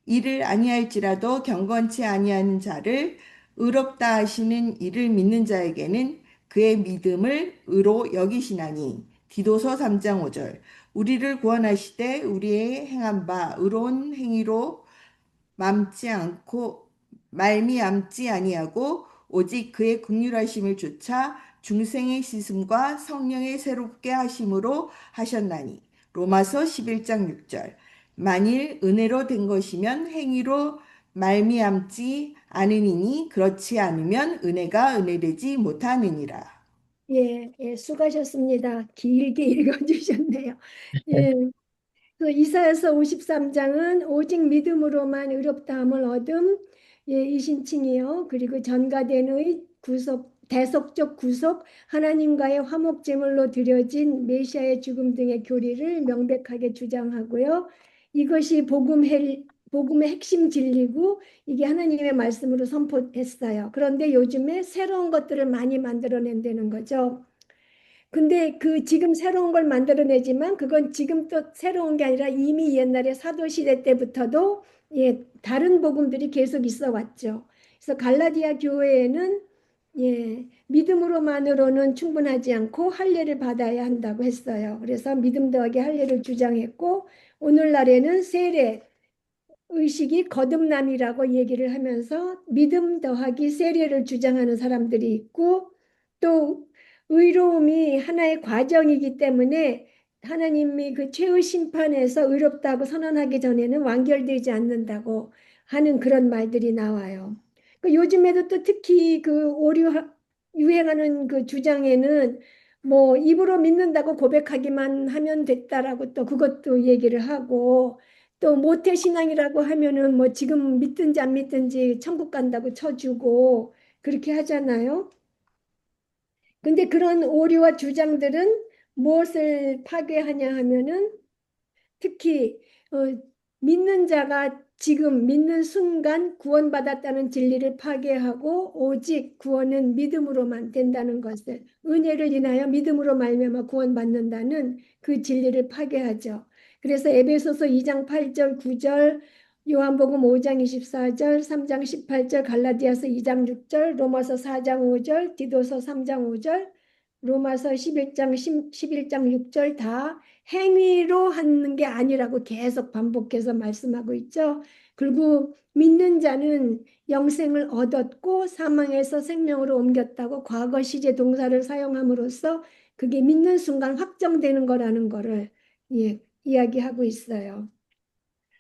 Speaker 5: 이를 아니할지라도 경건치 아니하는 자를 의롭다 하시는 이를 믿는 자에게는 그의 믿음을 의로 여기시나니. 디도서 3장 5절. 우리를 구원하시되 우리의 행한 바 의로운 행위로 말미암지 아니하고 오직 그의 긍휼하심을 좇아 중생의 씻음과 성령의 새롭게 하심으로 하셨나니. 로마서 11장 6절. 만일 은혜로 된 것이면 행위로 말미암지 않으니니 그렇지 않으면 은혜가 은혜되지 못하느니라.
Speaker 1: 예, 예, 수고하셨습니다. 길게 읽어주셨네요. 예, 그 이사야서 53장은 오직 믿음으로만 의롭다함을 얻음, 예, 이신칭이요. 그리고 전가된의 대속적 구속, 하나님과의 화목제물로 드려진 메시아의 죽음 등의 교리를 명백하게 주장하고요. 이것이 복음의 핵심 진리고 이게 하나님의 말씀으로 선포했어요. 그런데 요즘에 새로운 것들을 많이 만들어낸다는 거죠. 근데 그 지금 새로운 걸 만들어내지만 그건 지금 또 새로운 게 아니라 이미 옛날에 사도시대 때부터도 다른 복음들이 계속 있어 왔죠. 그래서 갈라디아 교회에는 믿음으로만으로는 충분하지 않고 할례를 받아야 한다고 했어요. 그래서 믿음 더하기 할례를 주장했고 오늘날에는 세례 의식이 거듭남이라고 얘기를 하면서 믿음 더하기 세례를 주장하는 사람들이 있고 또 의로움이 하나의 과정이기 때문에 하나님이 그 최후 심판에서 의롭다고 선언하기 전에는 완결되지 않는다고 하는 그런 말들이 나와요. 그 요즘에도 또 특히 그 오류 유행하는 그 주장에는 뭐 입으로 믿는다고 고백하기만 하면 됐다라고 또 그것도 얘기를 하고 또 모태신앙이라고 하면은 뭐 지금 믿든지 안 믿든지 천국 간다고 쳐주고 그렇게 하잖아요. 근데 그런 오류와 주장들은 무엇을 파괴하냐 하면은 특히 믿는 자가 지금 믿는 순간 구원받았다는 진리를 파괴하고 오직 구원은 믿음으로만 된다는 것을 은혜를 인하여 믿음으로 말미암아 구원받는다는 그 진리를 파괴하죠. 그래서 에베소서 2장 8절 9절 요한복음 5장 24절 3장 18절 갈라디아서 2장 6절 로마서 4장 5절 디도서 3장 5절 로마서 11장 11장 6절 다 행위로 하는 게 아니라고 계속 반복해서 말씀하고 있죠. 그리고 믿는 자는 영생을 얻었고 사망에서 생명으로 옮겼다고 과거 시제 동사를 사용함으로써 그게 믿는 순간 확정되는 거라는 거를 이야기하고 있어요.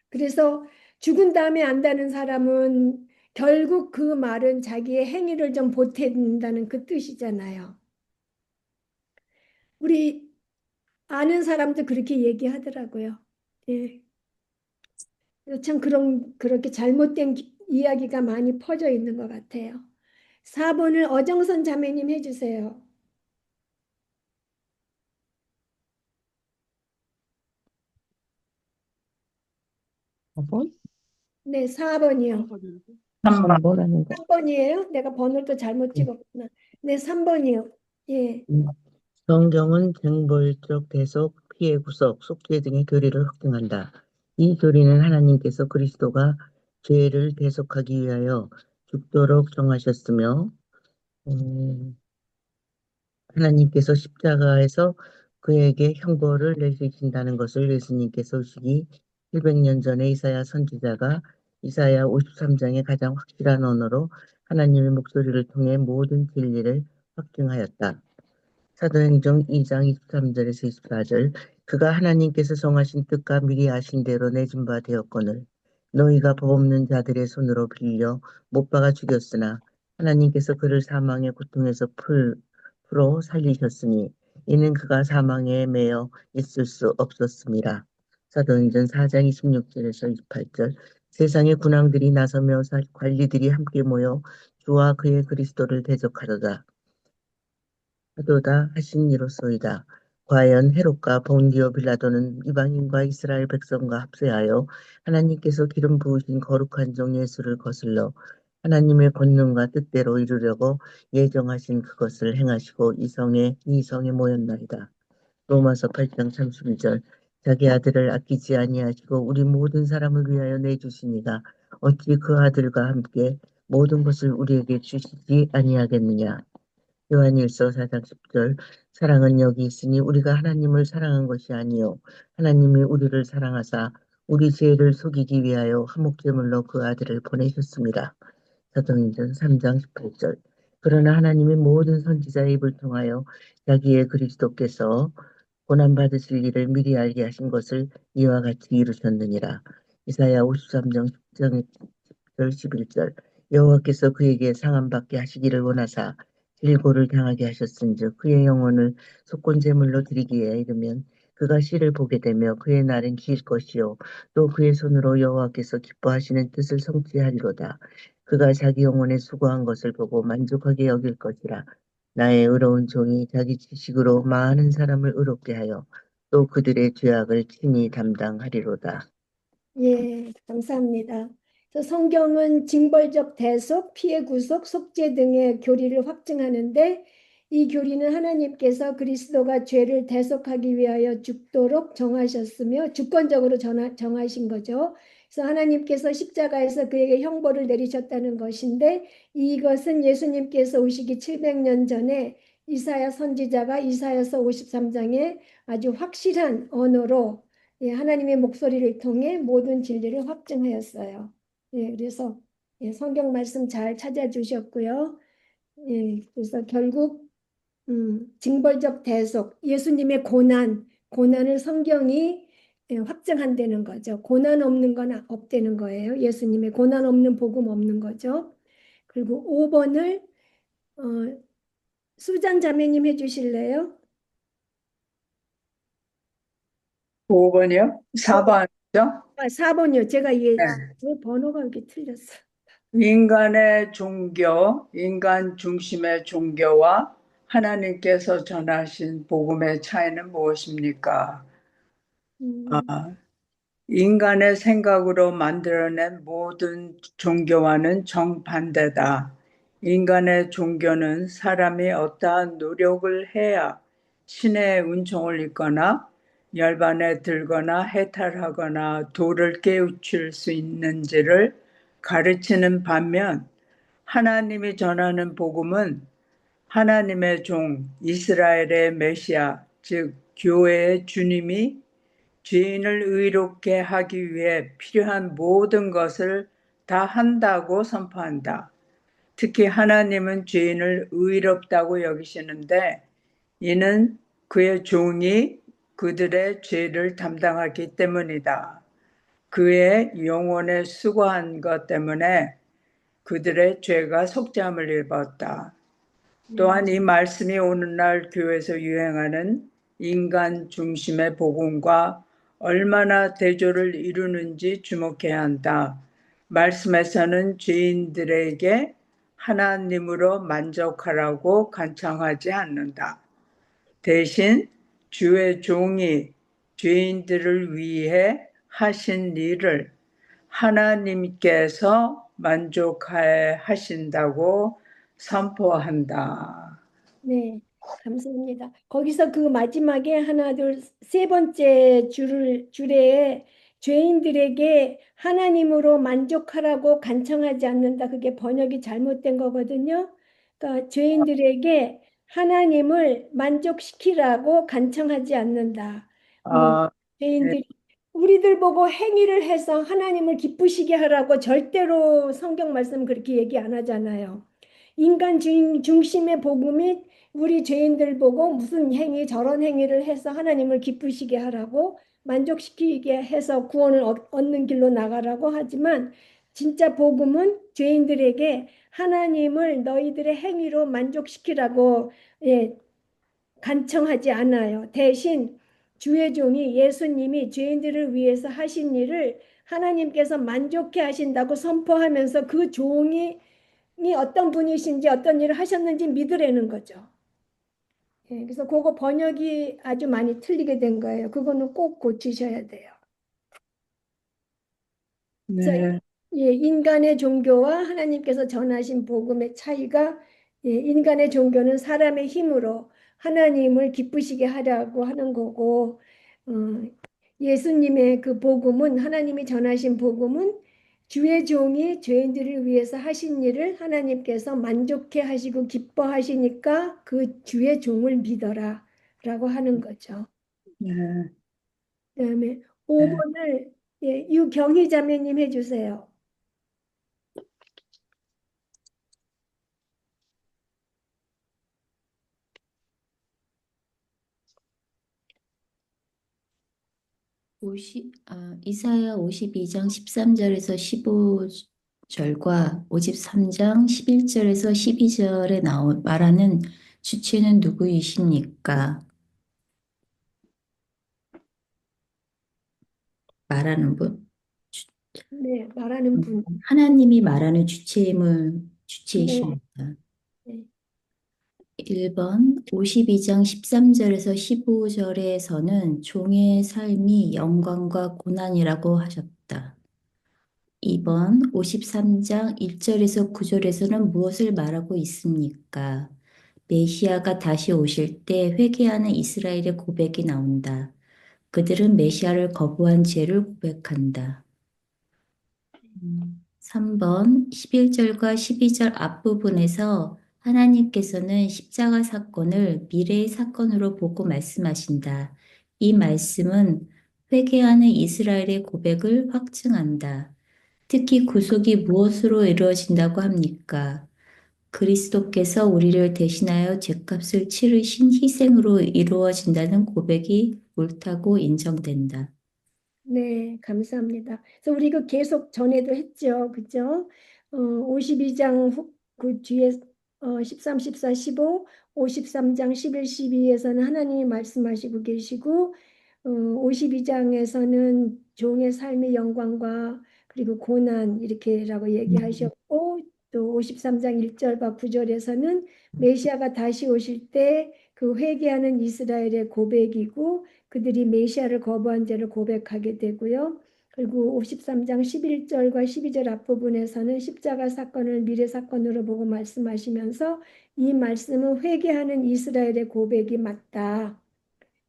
Speaker 1: 그래서 죽은 다음에 안다는 사람은 결국 그 말은 자기의 행위를 좀 보탠다는 그 뜻이잖아요. 우리 아는 사람도 그렇게 얘기하더라고요. 예. 참 그렇게 잘못된 이야기가 많이 퍼져 있는 것 같아요. 4번을 어정선 자매님 해주세요.
Speaker 6: 4번?
Speaker 1: 네, 4번이요.
Speaker 6: 3번하는 거.
Speaker 1: 3번이에요? 내가 번호를 또 잘못 찍었구나. 네, 3번이요. 예.
Speaker 6: 성경은 쟁벌적 대속, 피해 구속, 속죄 등의 교리를 확증한다. 이 교리는 하나님께서 그리스도가 죄를 대속하기 위하여 죽도록 정하셨으며 하나님께서 십자가에서 그에게 형벌을 내리신다는 것을 예수님께서 오시기 700년 전에 이사야 선지자가 이사야 53장의 가장 확실한 언어로 하나님의 목소리를 통해 모든 진리를 확증하였다. 사도행전 2장 23절에서 24절 그가 하나님께서 정하신 뜻과 미리 아신 대로 내준 바 되었거늘 너희가 법 없는 자들의 손으로 빌려 못 박아 죽였으나 하나님께서 그를 사망의 고통에서 풀어 살리셨으니 이는 그가 사망에 매여 있을 수 없었습니다. 사도행전 4장 26절에서 28절 세상의 군왕들이 나서며 관리들이 함께 모여 주와 그의 그리스도를 대적하도다. 하도다 하신 이로소이다. 과연 헤롯과 본디오 빌라도는 이방인과 이스라엘 백성과 합세하여 하나님께서 기름 부으신 거룩한 종 예수를 거슬러 하나님의 권능과 뜻대로 이루려고 예정하신 그것을 행하시고 이 성에 모였나이다. 로마서 8장 31절 자기 아들을 아끼지 아니하시고 우리 모든 사람을 위하여 내주시니가 어찌 그 아들과 함께 모든 것을 우리에게 주시지 아니하겠느냐. 요한일서 4장 10절 사랑은 여기 있으니 우리가 하나님을 사랑한 것이 아니요 하나님이 우리를 사랑하사 우리 죄를 속이기 위하여 화목제물로 그 아들을 보내셨습니다. 사도행전 3장 18절 그러나 하나님의 모든 선지자의 입을 통하여 자기의 그리스도께서 고난받으실 일을 미리 알게 하신 것을 이와 같이 이루셨느니라. 이사야 53장 10절 11절 여호와께서 그에게 상함받게 하시기를 원하사 질고를 당하게 하셨은즉 그의 영혼을 속건제물로 드리기에 이르면 그가 씨를 보게 되며 그의 날은 길 것이요 또 그의 손으로 여호와께서 기뻐하시는 뜻을 성취하리로다. 그가 자기 영혼에 수고한 것을 보고 만족하게 여길 것이라. 나의 의로운 종이 자기 지식으로 많은 사람을 의롭게 하여 또 그들의 죄악을 친히 담당하리로다.
Speaker 1: 예, 감사합니다. 그래서 성경은 징벌적 대속, 피해 구속, 속죄 등의 교리를 확증하는데 이 교리는 하나님께서 그리스도가 죄를 대속하기 위하여 죽도록 정하셨으며 주권적으로 정하신 거죠. 그래서 하나님께서 십자가에서 그에게 형벌을 내리셨다는 것인데 이것은 예수님께서 오시기 700년 전에 이사야 선지자가 이사야서 53장에 아주 확실한 언어로 예, 하나님의 목소리를 통해 모든 진리를 확증하였어요. 예, 그래서 예, 성경 말씀 잘 찾아주셨고요. 예, 그래서 결국 징벌적 대속, 예수님의 고난을 성경이 예, 확증한다는 거죠. 고난 없는 건 없다는 거예요. 예수님의 고난 없는 복음 없는 거죠. 그리고 5번을 수잔 자매님 해주실래요?
Speaker 7: 5번이요? 4번이죠?
Speaker 1: 4번이요. 제가 이게
Speaker 7: 네.
Speaker 1: 왜 번호가 이렇게 틀렸어?
Speaker 7: 인간의 종교, 인간 중심의 종교와 하나님께서 전하신 복음의 차이는 무엇입니까?
Speaker 1: 음,
Speaker 7: 인간의 생각으로 만들어낸 모든 종교와는 정반대다. 인간의 종교는 사람이 어떠한 노력을 해야 신의 은총을 입거나 열반에 들거나 해탈하거나 돌을 깨우칠 수 있는지를 가르치는 반면 하나님이 전하는 복음은 하나님의 종 이스라엘의 메시아, 즉 교회의 주님이 죄인을 의롭게 하기 위해 필요한 모든 것을 다 한다고 선포한다. 특히 하나님은 죄인을 의롭다고 여기시는데 이는 그의 종이 그들의 죄를 담당하기 때문이다. 그의 영혼에 수고한 것 때문에 그들의 죄가 속죄함을 입었다. 또한 이 말씀이 오늘날 교회에서 유행하는 인간 중심의 복음과 얼마나 대조를 이루는지 주목해야 한다. 말씀에서는 죄인들에게 하나님으로 만족하라고 간청하지 않는다. 대신 주의 종이 죄인들을 위해 하신 일을 하나님께서 만족하게 하신다고 선포한다.
Speaker 1: 네, 감사합니다. 거기서 그 마지막에 하나, 둘, 세 번째 줄에 죄인들에게 하나님으로 만족하라고 간청하지 않는다. 그게 번역이 잘못된 거거든요. 그러니까 죄인들에게 하나님을 만족시키라고 간청하지 않는다. 뭐
Speaker 7: 아, 네,
Speaker 1: 죄인들이 우리들 보고 행위를 해서 하나님을 기쁘시게 하라고 절대로 성경 말씀 그렇게 얘기 안 하잖아요. 인간 중심의 복음이 우리 죄인들 보고 무슨 행위 저런 행위를 해서 하나님을 기쁘시게 하라고 만족시키게 해서 구원을 얻는 길로 나가라고 하지만 진짜 복음은 죄인들에게 하나님을 너희들의 행위로 만족시키라고 예, 간청하지 않아요. 대신 주의 종이 예수님이 죄인들을 위해서 하신 일을 하나님께서 만족해 하신다고 선포하면서 그 종이 어떤 분이신지 어떤 일을 하셨는지 믿으라는 거죠. 예, 그래서 그거 번역이 아주 많이 틀리게 된 거예요. 그거는 꼭 고치셔야 돼요. 그래서
Speaker 7: 네,
Speaker 1: 예, 인간의 종교와 하나님께서 전하신 복음의 차이가 예, 인간의 종교는 사람의 힘으로 하나님을 기쁘시게 하려고 하는 거고 어, 예수님의 그 복음은 하나님이 전하신 복음은 주의 종이 죄인들을 위해서 하신 일을 하나님께서 만족해 하시고 기뻐하시니까 그 주의 종을 믿어라 라고 하는 거죠.
Speaker 7: 네,
Speaker 1: 그다음에
Speaker 7: 네.
Speaker 1: 5번을 예, 유경희 자매님 해주세요.
Speaker 8: 이사야 52장 13절에서 15절과 53장 11절에서 12절에 말하는 주체는 누구이십니까? 말하는 분?
Speaker 1: 네, 말하는 분.
Speaker 8: 하나님이 말하는
Speaker 1: 네,
Speaker 8: 주체이십니까?
Speaker 1: 네.
Speaker 8: 1번 52장 13절에서 15절에서는 종의 삶이 영광과 고난이라고 하셨다. 2번 53장 1절에서 9절에서는 무엇을 말하고 있습니까? 메시아가 다시 오실 때 회개하는 이스라엘의 고백이 나온다. 그들은 메시아를 거부한 죄를 고백한다. 3번 11절과 12절 앞부분에서 하나님께서는 십자가 사건을 미래의 사건으로 보고 말씀하신다. 이 말씀은 회개하는 이스라엘의 고백을 확증한다. 특히 구속이 무엇으로 이루어진다고 합니까? 그리스도께서 우리를 대신하여 죄값을 치르신 희생으로 이루어진다는 고백이 옳다고 인정된다.
Speaker 1: 네, 감사합니다. 그래서 우리 그 계속 전에도 했죠. 그죠? 52장 그 뒤에 13, 14, 15, 53장 11, 12에서는 하나님이 말씀하시고 계시고 52장에서는 종의 삶의 영광과 그리고 고난 이렇게라고 얘기하셨고 또 53장 1절과 9절에서는 메시아가 다시 오실 때 그 회개하는 이스라엘의 고백이고 그들이 메시아를 거부한 죄를 고백하게 되고요. 그리고 53장 11절과 12절 앞부분에서는 십자가 사건을 미래 사건으로 보고 말씀하시면서 이 말씀은 회개하는 이스라엘의 고백이 맞다.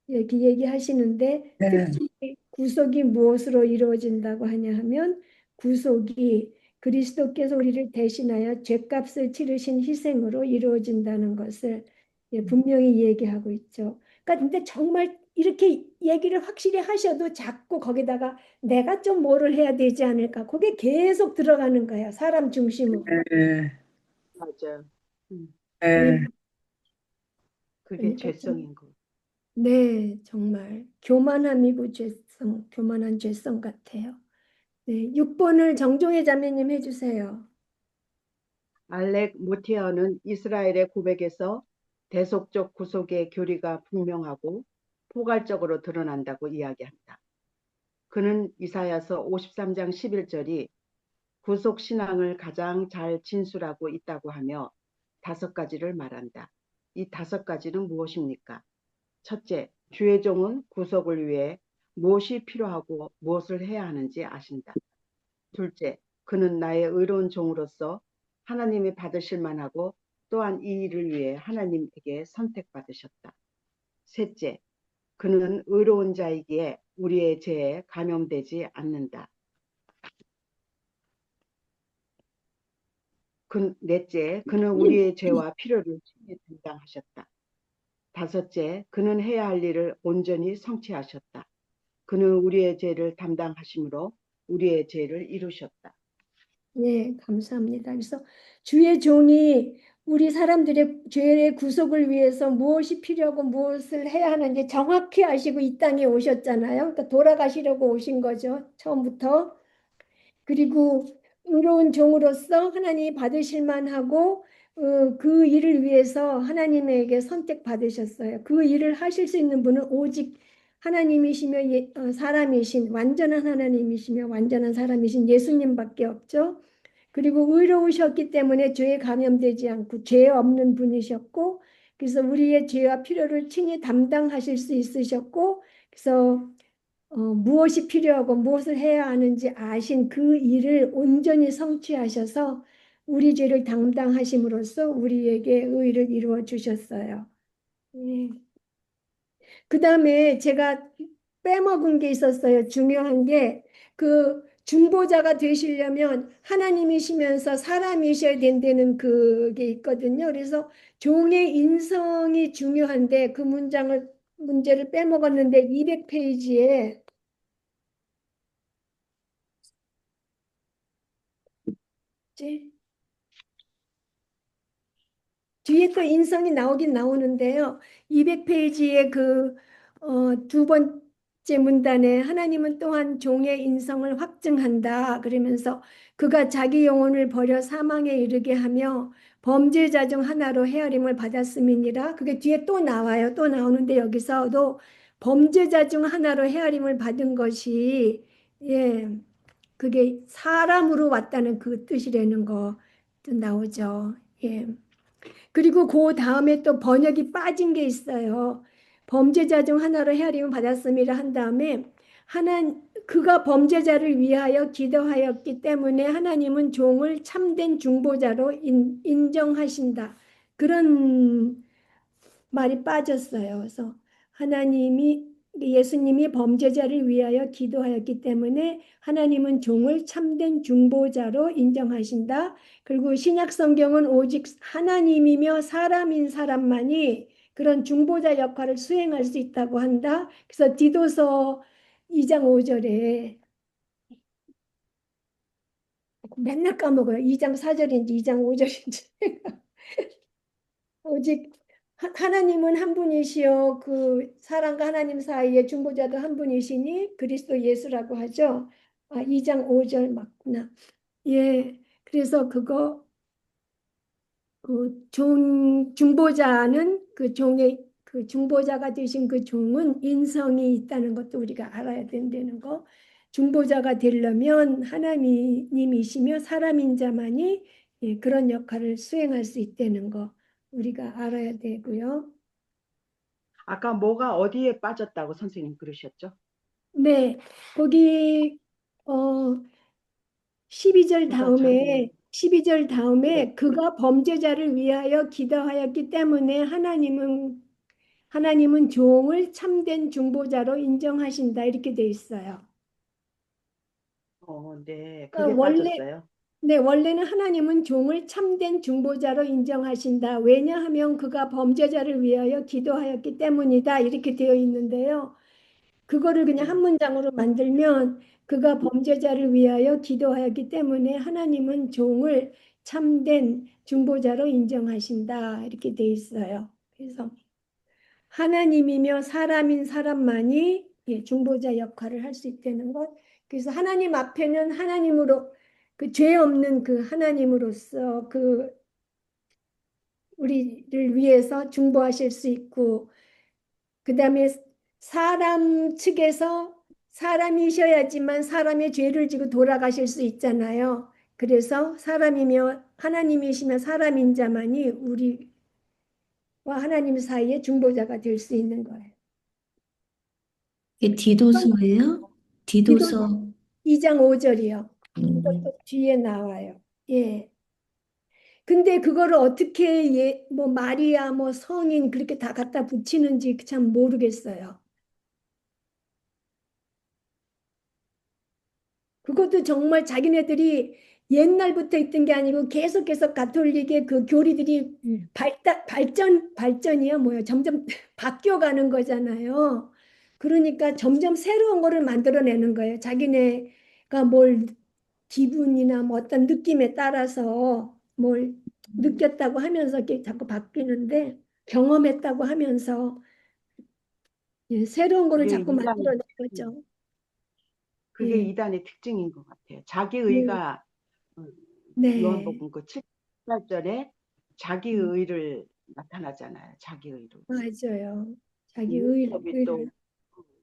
Speaker 1: 이렇게 얘기하시는데
Speaker 7: 네.
Speaker 1: 특히 구속이 무엇으로 이루어진다고 하냐 하면 구속이 그리스도께서 우리를 대신하여 죄값을 치르신 희생으로 이루어진다는 것을 분명히 얘기하고 있죠. 그러니까 근데 정말 이렇게 얘기를 확실히 하셔도 자꾸 거기다가 내가 좀 뭐를 해야 되지 않을까? 그게 계속 들어가는 거예요. 사람 중심으로.
Speaker 7: 네.
Speaker 2: 맞아요. 음,
Speaker 1: 예,
Speaker 7: 네.
Speaker 2: 그게
Speaker 1: 그러니까 좀
Speaker 2: 죄성인 거.
Speaker 1: 네, 정말 교만함이고 죄성, 교만한 죄성 같아요. 네, 6번을 정종혜 자매님 해주세요.
Speaker 2: 알렉 모티아는 이스라엘의 고백에서 대속적 구속의 교리가 분명하고 포괄적으로 드러난다고 이야기한다. 그는 이사야서 53장 11절이 구속 신앙을 가장 잘 진술하고 있다고 하며 5가지를 말한다. 이 5가지는 무엇입니까? 첫째, 주의 종은 구속을 위해 무엇이 필요하고 무엇을 해야 하는지 아신다. 둘째, 그는 나의 의로운 종으로서 하나님이 받으실 만하고 또한 이 일을 위해 하나님에게 선택받으셨다. 셋째, 그는 의로운 자이기에 우리의 죄에 감염되지 않는다. 넷째, 그는 우리의 죄와 필요를 친히 담당하셨다. 다섯째, 그는 해야 할 일을 온전히 성취하셨다. 그는 우리의 죄를 담당하심으로 우리의 죄를 이루셨다.
Speaker 1: 네, 감사합니다. 그래서 주의 종이 우리 사람들의 죄의 구속을 위해서 무엇이 필요하고 무엇을 해야 하는지 정확히 아시고 이 땅에 오셨잖아요. 그러니까 돌아가시려고 오신 거죠. 처음부터. 그리고 의로운 종으로서 하나님이 받으실 만하고 그 일을 위해서 하나님에게 선택받으셨어요. 그 일을 하실 수 있는 분은 오직 하나님이시며 사람이신 완전한 하나님이시며 완전한 사람이신 예수님밖에 없죠. 그리고 의로우셨기 때문에 죄에 감염되지 않고 죄 없는 분이셨고 그래서 우리의 죄와 필요를 친히 담당하실 수 있으셨고 그래서 무엇이 필요하고 무엇을 해야 하는지 아신 그 일을 온전히 성취하셔서 우리 죄를 담당하심으로써 우리에게 의를 이루어 주셨어요. 예. 그 다음에 제가 빼먹은 게 있었어요. 중요한 게 그 중보자가 되시려면 하나님이시면서 사람이셔야 된다는 그게 있거든요. 그래서 종의 인성이 중요한데 그 문제를 빼먹었는데 200페이지에 뒤에 또 인성이 나오긴 나오는데요. 200페이지에 그 두 번째 문단에 하나님은 또한 종의 인성을 확증한다. 그러면서 그가 자기 영혼을 버려 사망에 이르게 하며 범죄자 중 하나로 헤아림을 받았음이니라. 그게 뒤에 또 나와요. 또 나오는데 여기서도 범죄자 중 하나로 헤아림을 받은 것이 예, 그게 사람으로 왔다는 그 뜻이라는 거 나오죠. 예. 그리고 그 다음에 또 번역이 빠진 게 있어요. 범죄자 중 하나로 헤아림을 받았음이라 한 다음에 그가 범죄자를 위하여 기도하였기 때문에 하나님은 종을 참된 중보자로 인정하신다. 그런 말이 빠졌어요. 그래서 예수님이 범죄자를 위하여 기도하였기 때문에 하나님은 종을 참된 중보자로 인정하신다. 그리고 신약 성경은 오직 하나님이며 사람인 사람만이 그런 중보자 역할을 수행할 수 있다고 한다. 그래서 디도서 2장 5절에 맨날 까먹어요. 2장 4절인지 2장 5절인지. 오직 하나님은 한 분이시요 그 사람과 하나님 사이의 중보자도 한 분이시니 그리스도 예수라고 하죠. 2장 5절 맞구나. 예. 그래서 중보자는 그 종의 그 중보자가 되신 그 종은 인성이 있다는 것도 우리가 알아야 된다는 거. 중보자가 되려면 하나님이시며 사람인 자만이 그런 역할을 수행할 수 있다는 거 우리가 알아야 되고요.
Speaker 2: 아까 뭐가 어디에 빠졌다고 선생님 그러셨죠?
Speaker 1: 네, 거기 어 12절
Speaker 2: 그래서 자기
Speaker 1: 다음에
Speaker 2: 네.
Speaker 1: 그가 범죄자를 위하여 기도하였기 때문에 하나님은 종을 참된 중보자로 인정하신다 이렇게 돼 있어요.
Speaker 2: 네.
Speaker 1: 그러니까
Speaker 2: 그게 빠졌어요.
Speaker 1: 원래는 하나님은 종을 참된 중보자로 인정하신다. 왜냐하면 그가 범죄자를 위하여 기도하였기 때문이다. 이렇게 되어 있는데요. 그거를 그냥 한 문장으로 만들면 그가 범죄자를 위하여 기도하였기 때문에 하나님은 종을 참된 중보자로 인정하신다. 이렇게 돼 있어요. 그래서 하나님이며 사람인 사람만이 중보자 역할을 할 수 있다는 것. 그래서 하나님 앞에는 하나님으로 그 죄 없는 그 하나님으로서 그 우리를 위해서 중보하실 수 있고 그다음에 사람 측에서 사람이셔야지만 사람의 죄를 지고 돌아가실 수 있잖아요. 그래서 사람이며 하나님이시며 사람인 자만이 우리와 하나님 사이의 중보자가 될 수 있는 거예요.
Speaker 8: 이게 디도서예요?
Speaker 1: 디도
Speaker 8: 디도서.
Speaker 1: 2장 5절이요.
Speaker 8: 음,
Speaker 1: 이것도 뒤에 나와요. 예. 근데 그거를 어떻게 뭐 마리아 뭐 성인 그렇게 다 갖다 붙이는지 참 모르겠어요. 그것도 정말 자기네들이 옛날부터 있던 게 아니고 계속해서 가톨릭의 그 교리들이 발전이야 뭐야 점점 바뀌어가는 거잖아요. 그러니까 점점 새로운 거를 만들어내는 거예요. 자기네가 뭘 기분이나 뭐 어떤 느낌에 따라서 뭘 느꼈다고 하면서 이렇게 자꾸 바뀌는데 경험했다고 하면서 새로운 거를
Speaker 2: 그게
Speaker 1: 자꾸
Speaker 2: 이단의
Speaker 1: 만들어낸
Speaker 2: 음,
Speaker 1: 거죠.
Speaker 2: 그게
Speaker 1: 예.
Speaker 2: 이단의 특징인 것 같아요. 자기
Speaker 1: 네.
Speaker 2: 의가
Speaker 1: 네.
Speaker 2: 요한복음 그 7절에 자기
Speaker 1: 음,
Speaker 2: 의를 나타나잖아요. 자기 의로.
Speaker 1: 맞아요. 자기
Speaker 2: 율법이 또
Speaker 1: 의를.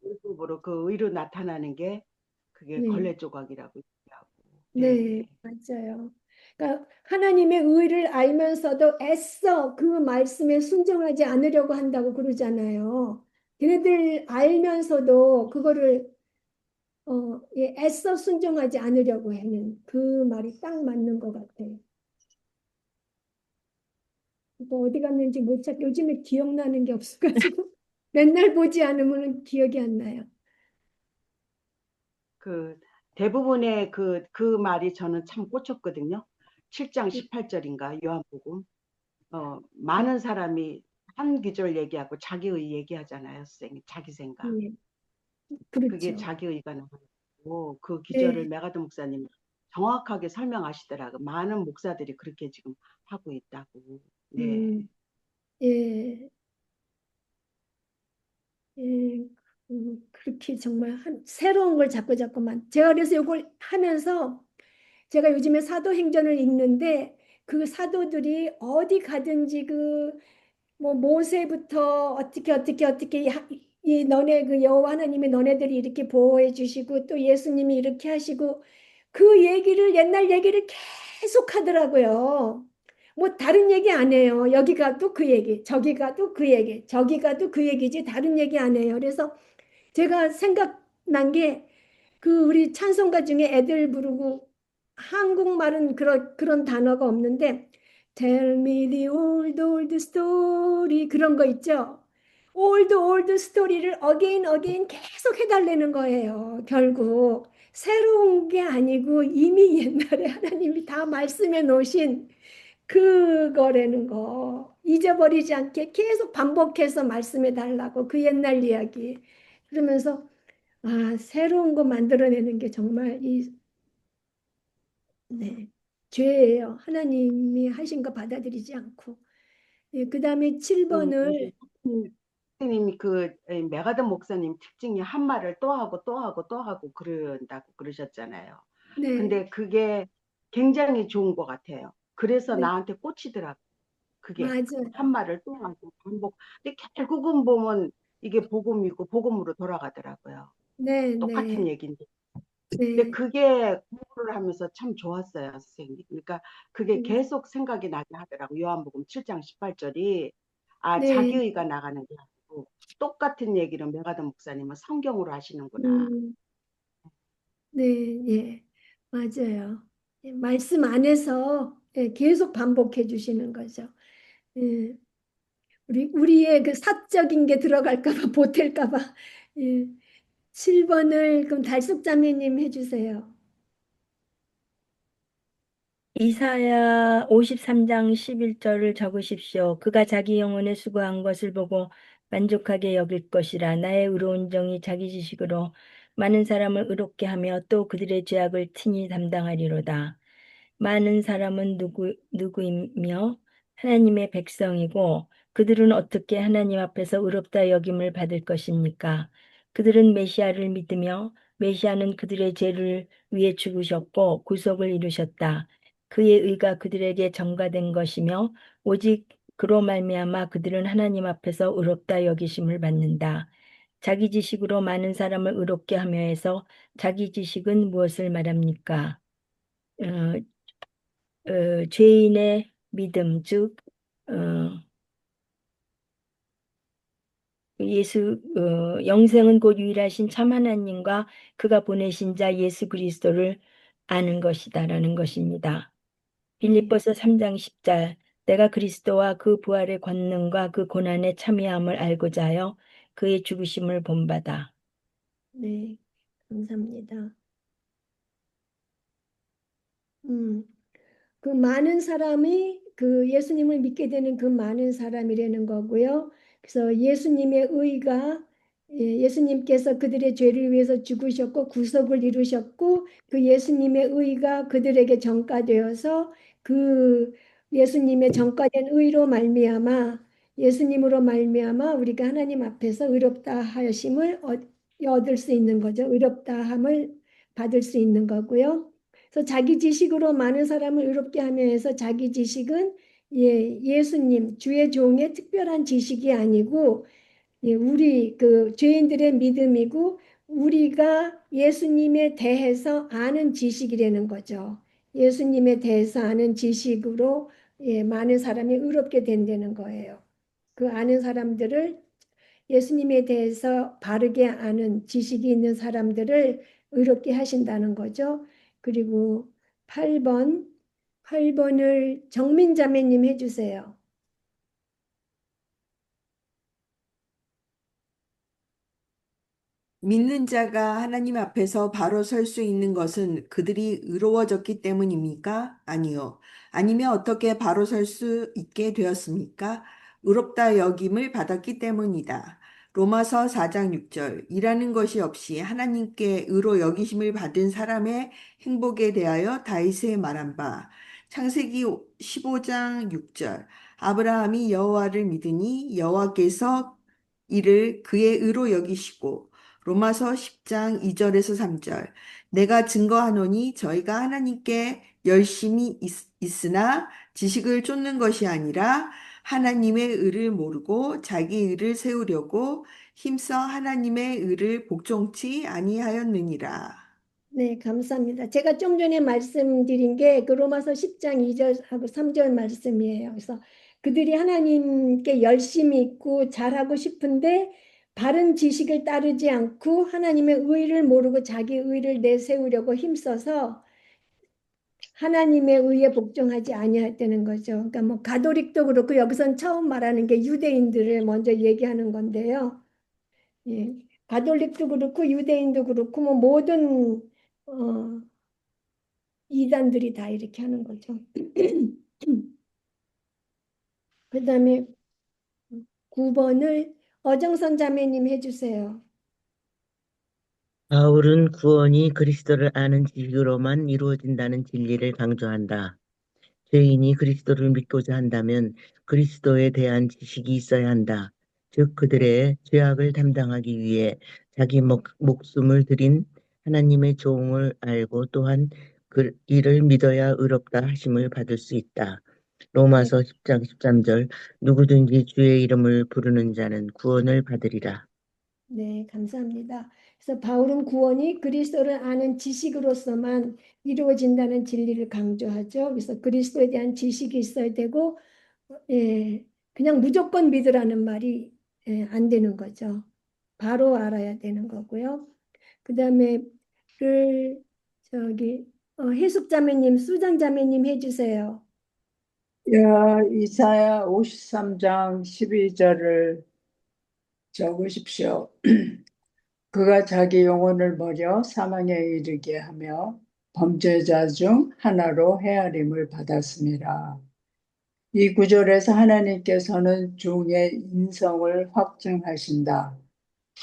Speaker 2: 율법으로 그 의로 나타나는 게 그게
Speaker 1: 네.
Speaker 2: 걸레 조각이라고 얘기하고.
Speaker 1: 네,
Speaker 2: 네.
Speaker 1: 맞아요. 그러니까 하나님의 의를 알면서도 애써 그 말씀에 순종하지 않으려고 한다고 그러잖아요. 걔네들 알면서도 그거를 애써 순종하지 않으려고 하는 그 말이 딱 맞는 것 같아요. 뭐 어디 갔는지 못 찾, 요즘에 기억나는 게 없어가지고 맨날 보지 않으면 기억이 안 나요.
Speaker 2: 그 대부분의 그 말이 저는 참 꽂혔거든요. 7장 18절인가 요한복음. 많은 사람이 한 구절 얘기하고 자기의 얘기하잖아요. 선생님. 자기 생각.
Speaker 1: 예,
Speaker 2: 그게
Speaker 1: 그렇죠.
Speaker 2: 자기의가 나고 그 기절을
Speaker 1: 네,
Speaker 2: 메가드 목사님 정확하게 설명하시더라고. 많은 목사들이 그렇게 지금 하고 있다고. 네.
Speaker 1: 음, 예. 예, 그렇게 정말 새로운 걸 자꾸만. 제가 그래서 이걸 하면서 제가 요즘에 사도행전을 읽는데 그 사도들이 어디 가든지 뭐 모세부터 어떻게 이 너네 그 여호와 하나님이 너네들이 이렇게 보호해 주시고 또 예수님이 이렇게 하시고 그 얘기를 옛날 얘기를 계속 하더라고요. 뭐 다른 얘기 안 해요. 여기 가도 그 얘기, 저기 가도 그 얘기, 저기 가도 그 얘기지 다른 얘기 안 해요. 그래서 제가 생각난 게 그 우리 찬송가 중에 애들 부르고 한국말은 그런 단어가 없는데 Tell me the old old story 그런 거 있죠. old old story를 again 계속 해달라는 거예요. 결국 새로운 게 아니고 이미 옛날에 하나님이 다 말씀해 놓으신 그거라는 거 잊어버리지 않게 계속 반복해서 말씀해 달라고 그 옛날 이야기 그러면서 새로운 거 만들어내는 게 정말 네, 죄예요. 하나님이 하신 거 받아들이지 않고. 네, 그 다음에
Speaker 2: 여기
Speaker 1: 7번을,
Speaker 2: 선생님이 메가든 목사님 특징이 한 말을 또 하고 또 하고 또 하고 그런다고 그러셨잖아요.
Speaker 1: 네,
Speaker 2: 근데 그게 굉장히 좋은 것 같아요. 그래서
Speaker 1: 네,
Speaker 2: 나한테 꽂히더라고요. 그게 한
Speaker 1: 맞아요.
Speaker 2: 말을 또 하고 반복. 근데 결국은 보면 이게 복음이고 복음으로 돌아가더라고요.
Speaker 1: 네, 네,
Speaker 2: 똑같은 얘기인데. 근데
Speaker 1: 네,
Speaker 2: 그게 공부를 하면서 참 좋았어요, 선생님. 그러니까 그게
Speaker 1: 네,
Speaker 2: 계속 생각이 나게 하더라고요. 요한복음 7장 18절이
Speaker 1: 네,
Speaker 2: 자기의가 나가는 게 아니고 똑같은 얘기를 메가드 목사님은 성경으로 하시는구나.
Speaker 1: 음, 네, 예, 맞아요. 예, 말씀 안에서 예, 계속 반복해 주시는 거죠. 예, 우리의 그 사적인 게 들어갈까 봐, 보탤까 봐. 예, 7번을 그럼 달숙자매님 해주세요.
Speaker 4: 이사야 53장 11절을 적으십시오. 그가 자기 영혼에 수고한 것을 보고 만족하게 여길 것이라. 나의 의로운 정이 자기 지식으로 많은 사람을 의롭게 하며 또 그들의 죄악을 친히 담당하리로다. 많은 사람은 누구이며 하나님의 백성이고 그들은 어떻게 하나님 앞에서 의롭다 여김을 받을 것입니까? 그들은 메시아를 믿으며 메시아는 그들의 죄를 위해 죽으셨고 구속을 이루셨다. 그의 의가 그들에게 전가된 것이며 오직 그로 말미암아 그들은 하나님 앞에서 의롭다 여기심을 받는다. 자기 지식으로 많은 사람을 의롭게 하며 해서 자기 지식은 무엇을 말합니까? 어, 죄인의 믿음, 즉 어, 영생은 곧 유일하신 참 하나님과 그가 보내신 자 예수 그리스도를 아는 것이다라는 것입니다.
Speaker 1: 네,
Speaker 4: 빌립보서 3장 10절 내가 그리스도와 그 부활의 권능과 그 고난의 참여함을 알고자 하여 그의 죽으심을 본받아.
Speaker 1: 네, 감사합니다. 음. 그 많은 사람이 그 예수님을 믿게 되는 그 많은 사람이라는 거고요. 그래서 예수님의 의가 예수님께서 그들의 죄를 위해서 죽으셨고 구속을 이루셨고 그 예수님의 의가 그들에게 전가되어서 그 예수님의 전가된 의로 말미암아 예수님으로 말미암아 우리가 하나님 앞에서 의롭다 하심을 얻을 수 있는 거죠. 의롭다함을 받을 수 있는 거고요. 그래서 자기 지식으로 많은 사람을 의롭게 하며 해서 자기 지식은 예수님, 주의 종의 특별한 지식이 아니고 우리 그 죄인들의 믿음이고 우리가 예수님에 대해서 아는 지식이라는 거죠. 예수님에 대해서 아는 지식으로 많은 사람이 의롭게 된다는 거예요. 그 아는 사람들을 예수님에 대해서 바르게 아는 지식이 있는 사람들을 의롭게 하신다는 거죠. 그리고 8번, 8번을 정민자매님 해주세요.
Speaker 5: 믿는 자가 하나님 앞에서 바로 설 수 있는 것은 그들이 의로워졌기 때문입니까? 아니요. 아니면 어떻게 바로 설 수 있게 되었습니까? 의롭다 여김을 받았기 때문이다. 로마서 4장 6절. 일하는 것이 없이 하나님께 의로 여기심을 받은 사람의 행복에 대하여 다윗의 말한 바. 창세기 15장 6절. 아브라함이 여호와를 믿으니 여호와께서 이를 그의 의로 여기시고 로마서 10장 2절에서 3절. 내가 증거하노니 저희가 하나님께 열심히 있으나 지식을 쫓는 것이 아니라 하나님의 의를 모르고 자기 의를 세우려고 힘써 하나님의 의를 복종치 아니하였느니라.
Speaker 1: 네, 감사합니다. 제가 좀 전에 말씀드린 게 그 로마서 10장 2절하고 3절 말씀이에요. 그래서 그들이 하나님께 열심히 있고 잘하고 싶은데 바른 지식을 따르지 않고 하나님의 의를 모르고 자기 의를 내세우려고 힘써서 하나님의 의에 복종하지 아니했다는 거죠. 그러니까 뭐 가톨릭도 그렇고 여기선 처음 말하는 게 유대인들을 먼저 얘기하는 건데요. 예. 가톨릭도 그렇고 유대인도 그렇고 뭐 모든 이단들이 다 이렇게 하는 거죠. 그다음에 9번을 어정선 자매님 해주세요.
Speaker 6: 바울은 구원이 그리스도를 아는 지식으로만 이루어진다는 진리를 강조한다. 죄인이 그리스도를 믿고자 한다면 그리스도에 대한 지식이 있어야 한다. 즉 그들의 죄악을 담당하기 위해 자기 목숨을 들인 하나님의 종을 알고 또한 이를 믿어야 의롭다 하심을 받을 수 있다.
Speaker 1: 네,
Speaker 6: 로마서 10장 13절 누구든지 주의 이름을 부르는 자는 구원을 받으리라.
Speaker 1: 네, 감사합니다. 그래서 바울은 구원이 그리스도를 아는 지식으로서만 이루어진다는 진리를 강조하죠. 그래서 그리스도에 대한 지식이 있어야 되고, 예, 그냥 무조건 믿으라는 말이 안 되는 거죠. 바로 알아야 되는 거고요. 그다음에 를 저기 해숙 자매님, 수장 자매님 해주세요.
Speaker 7: 이사야 53장 12절을 적으십시오. 그가 자기 영혼을 버려 사망에 이르게 하며 범죄자 중 하나로 헤아림을 받았습니다. 이 구절에서 하나님께서는 종의 인성을 확증하신다.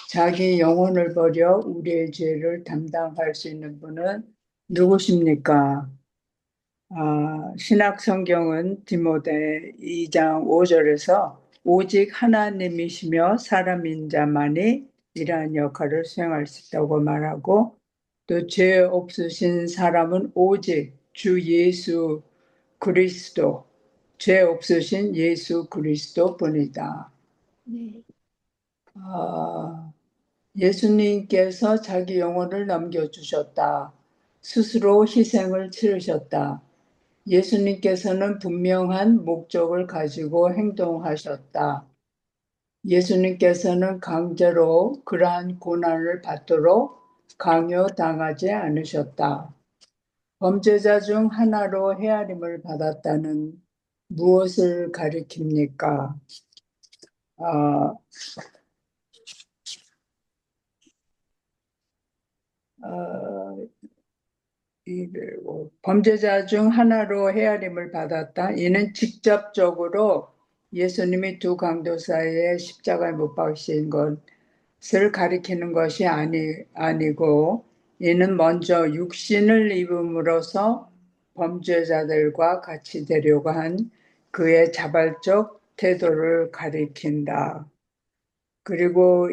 Speaker 7: 자기 영혼을 버려 우리의 죄를 담당할 수 있는 분은 누구십니까? 신약 성경은 디모데 2장 5절에서 오직 하나님이시며 사람인 자만이 이러한 역할을 수행할 수 있다고 말하고, 또 죄 없으신 사람은 오직 주 예수 그리스도, 죄 없으신 예수 그리스도 뿐이다.
Speaker 1: 네,
Speaker 7: 예수님께서 자기 영혼을 넘겨주셨다. 스스로 희생을 치르셨다. 예수님께서는 분명한 목적을 가지고 행동하셨다. 예수님께서는 강제로 그러한 고난을 받도록 강요당하지 않으셨다. 범죄자 중 하나로 헤아림을 받았다는 무엇을 가리킵니까? 어, 범죄자 중 하나로 헤아림을 받았다. 이는 직접적으로 예수님이 두 강도 사이에 십자가에 못 박히신 것을 가리키는 것이 아니고, 이는 먼저 육신을 입음으로써 범죄자들과 같이 되려고 한 그의 자발적 태도를 가리킨다. 그리고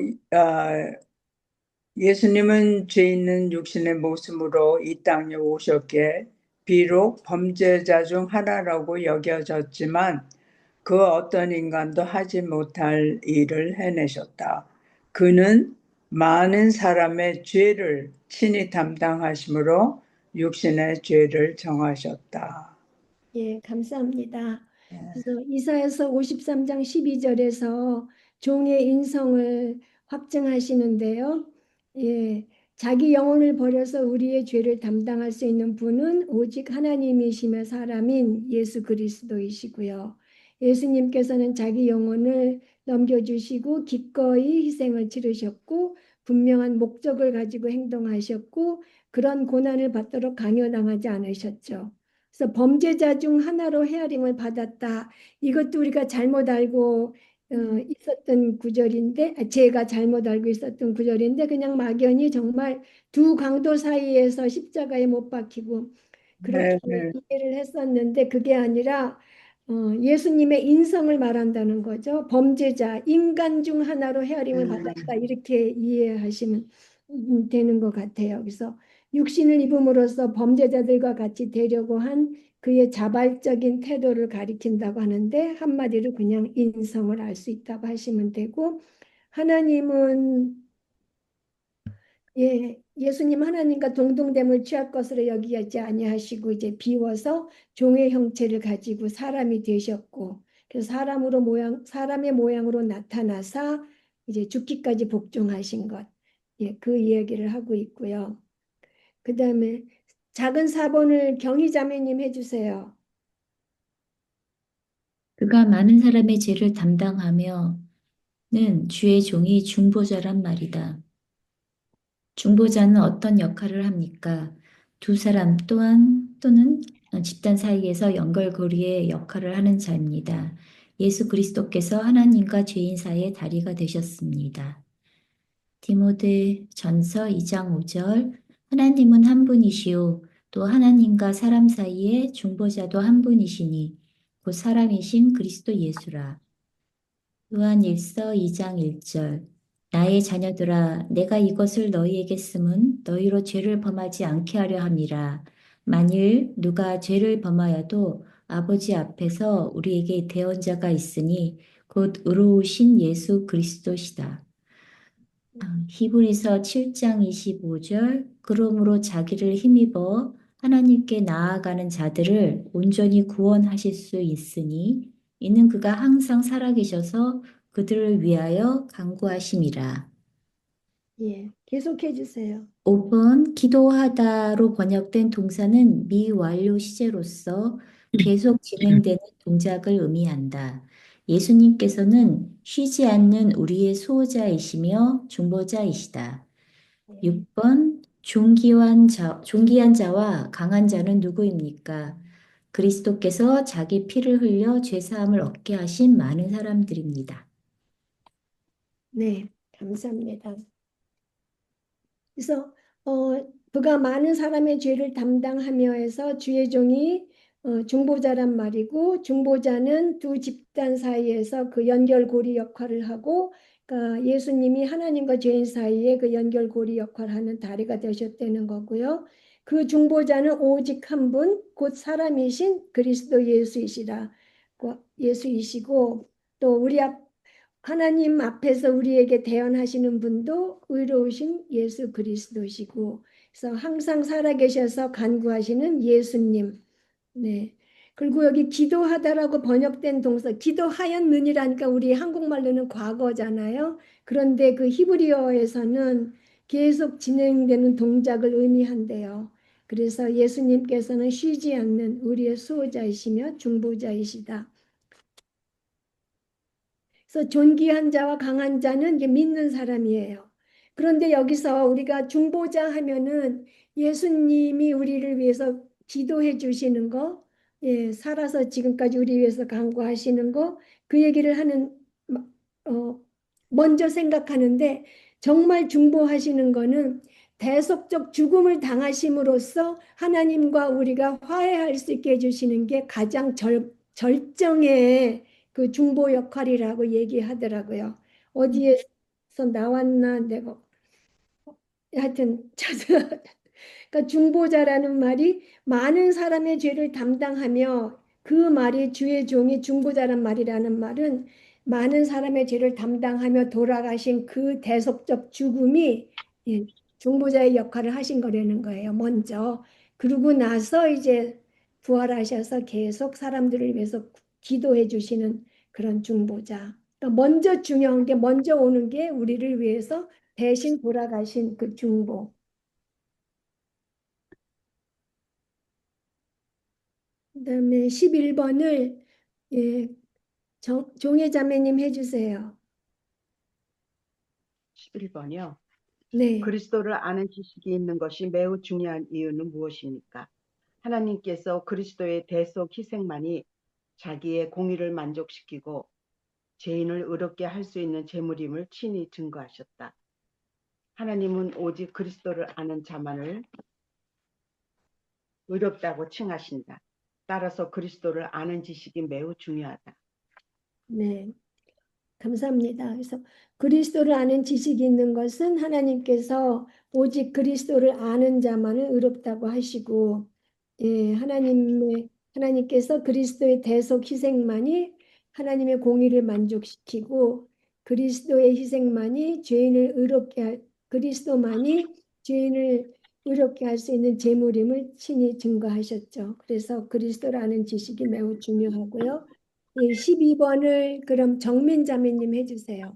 Speaker 7: 예수님은 죄 있는 육신의 모습으로 이 땅에 오셨기에 비록 범죄자 중 하나라고 여겨졌지만 그 어떤 인간도 하지 못할 일을 해내셨다. 그는 많은 사람의 죄를 친히 담당하심으로 육신의 죄를 정하셨다.
Speaker 1: 예, 감사합니다. 그래서 이사야서 53장 12절에서 종의 인성을 확증하시는데요. 예, 자기 영혼을 버려서 우리의 죄를 담당할 수 있는 분은 오직 하나님이시며 사람인 예수 그리스도이시고요. 예수님께서는 자기 영혼을 넘겨주시고 기꺼이 희생을 치르셨고 분명한 목적을 가지고 행동하셨고 그런 고난을 받도록 강요당하지 않으셨죠. 그래서 범죄자 중 하나로 헤아림을 받았다. 이것도 우리가 잘못 알고 있었던 구절인데, 제가 잘못 알고 있었던 구절인데, 그냥 막연히 정말 두 강도 사이에서 십자가에 못 박히고 그렇게
Speaker 7: 네.
Speaker 1: 이해를 했었는데, 그게 아니라 예수님의 인성을 말한다는 거죠. 범죄자, 인간 중 하나로 헤아림을 받았다. 이렇게 이해하시면 되는 것 같아요. 그래서 육신을 입음으로써 범죄자들과 같이 되려고 한 그의 자발적인 태도를 가리킨다고 하는데 한마디로 그냥 인성을 알 수 있다고 하시면 되고, 하나님은 예수님 하나님과 동등됨을 취할 것으로 여기지 아니하시고 이제 비워서 종의 형체를 가지고 사람이 되셨고 그래서 사람의 모양으로 나타나사 이제 죽기까지 복종하신 것. 그 이야기를 하고 있고요. 그다음에 작은 4번을 경희 자매님 해주세요.
Speaker 8: 그가 많은 사람의 죄를 담당하며는 주의 종이 중보자란 말이다. 중보자는 어떤 역할을 합니까? 두 사람 또는 집단 사이에서 연결고리의 역할을 하는 자입니다. 예수 그리스도께서 하나님과 죄인 사이의 다리가 되셨습니다. 디모데 전서 2장 5절 하나님은 한 분이시요 또 하나님과 사람 사이의 중보자도 한 분이시니 곧 사람이신 그리스도 예수라. 요한일서 2장 1절 나의 자녀들아 내가 이것을 너희에게 쓰면 너희로 죄를 범하지 않게 하려 함이라. 만일 누가 죄를 범하여도 아버지 앞에서 우리에게 대언자가 있으니 곧 의로우신 예수 그리스도시다. 히브리서 7장 25절 그러므로 자기를 힘입어 하나님께 나아가는 자들을 온전히 구원하실 수 있으니 이는 그가 항상 살아계셔서 그들을 위하여 간구하심이라.
Speaker 1: 계속해 주세요.
Speaker 8: 5번 기도하다로 번역된 동사는 미완료 시제로서 계속 진행되는 동작을 의미한다. 예수님께서는 쉬지 않는 우리의 수호자이시며 중보자이시다. 6번 존귀한 자와 강한 자는 누구입니까? 그리스도께서 자기 피를 흘려 죄사함을 얻게 하신 많은 사람들입니다.
Speaker 1: 네, 감사합니다. 그래서 그가 많은 사람의 죄를 담당하며 해서 주의 종이 중보자란 말이고 중보자는 두 집단 사이에서 그 연결고리 역할을 하고 그러니까 예수님이 하나님과 죄인 사이에 그 연결고리 역할을 하는 다리가 되셨다는 거고요. 그 중보자는 오직 한 분, 곧 사람이신 그리스도 예수이시라. 예수이시고 또 하나님 앞에서 우리에게 대언하시는 분도 의로우신 예수 그리스도시고, 그래서 항상 살아계셔서 간구하시는 예수님. 네. 그리고 여기 기도하다라고 번역된 동사, 기도하였느니라니까 우리 한국말로는 과거잖아요. 그런데 그 히브리어에서는 계속 진행되는 동작을 의미한대요. 그래서 예수님께서는 쉬지 않는 우리의 수호자이시며 중보자이시다. 그래서 존귀한 자와 강한 자는 이제 믿는 사람이에요. 그런데 여기서 우리가 중보자 하면은 예수님이 우리를 위해서 기도해 주시는 거, 살아서 지금까지 우리 위해서 간구하시는 거, 그 얘기를 어, 먼저 생각하는데 정말 중보하시는 거는 대속적 죽음을 당하심으로써 하나님과 우리가 화해할 수 있게 해주시는 게 가장 절정의 그 중보 역할이라고 얘기하더라고요. 어디에서 나왔나 내가 하여튼 그러니까 중보자라는 말이 많은 사람의 죄를 담당하며 그 말이 주의 종이 중보자란 말이라는 말은 많은 사람의 죄를 담당하며 돌아가신 그 대속적 죽음이 중보자의 역할을 하신 거라는 거예요. 먼저. 그러고 나서 이제 부활하셔서 계속 사람들을 위해서 기도해 주시는 그런 중보자. 그러니까 먼저 중요한 게 먼저 오는 게 우리를 위해서 대신 돌아가신 그 중보. 그다음에 11번을 종혜 자매님 해주세요.
Speaker 2: 11번이요.
Speaker 1: 네,
Speaker 2: 그리스도를 아는 지식이 있는 것이 매우 중요한 이유는 무엇입니까? 하나님께서 그리스도의 대속 희생만이 자기의 공의를 만족시키고 죄인을 의롭게 할 수 있는 제물임을 친히 증거하셨다. 하나님은 오직 그리스도를 아는 자만을 의롭다고 칭하신다. 따라서 그리스도를 아는 지식이 매우 중요하다.
Speaker 1: 네, 감사합니다. 그래서 그리스도를 아는 지식이 있는 것은 하나님께서 오직 그리스도를 아는 자만을 의롭다고 하시고, 하나님께서 그리스도의 대속 희생만이 하나님의 공의를 만족시키고 그리스도의 희생만이 죄인을 의롭게 그리스도만이 죄인을 의롭게 할 수 있는 제물임을 친히 증거하셨죠. 그래서 그리스도라는 지식이 매우 중요하고요. 12번을 그럼 정민자매님 해주세요.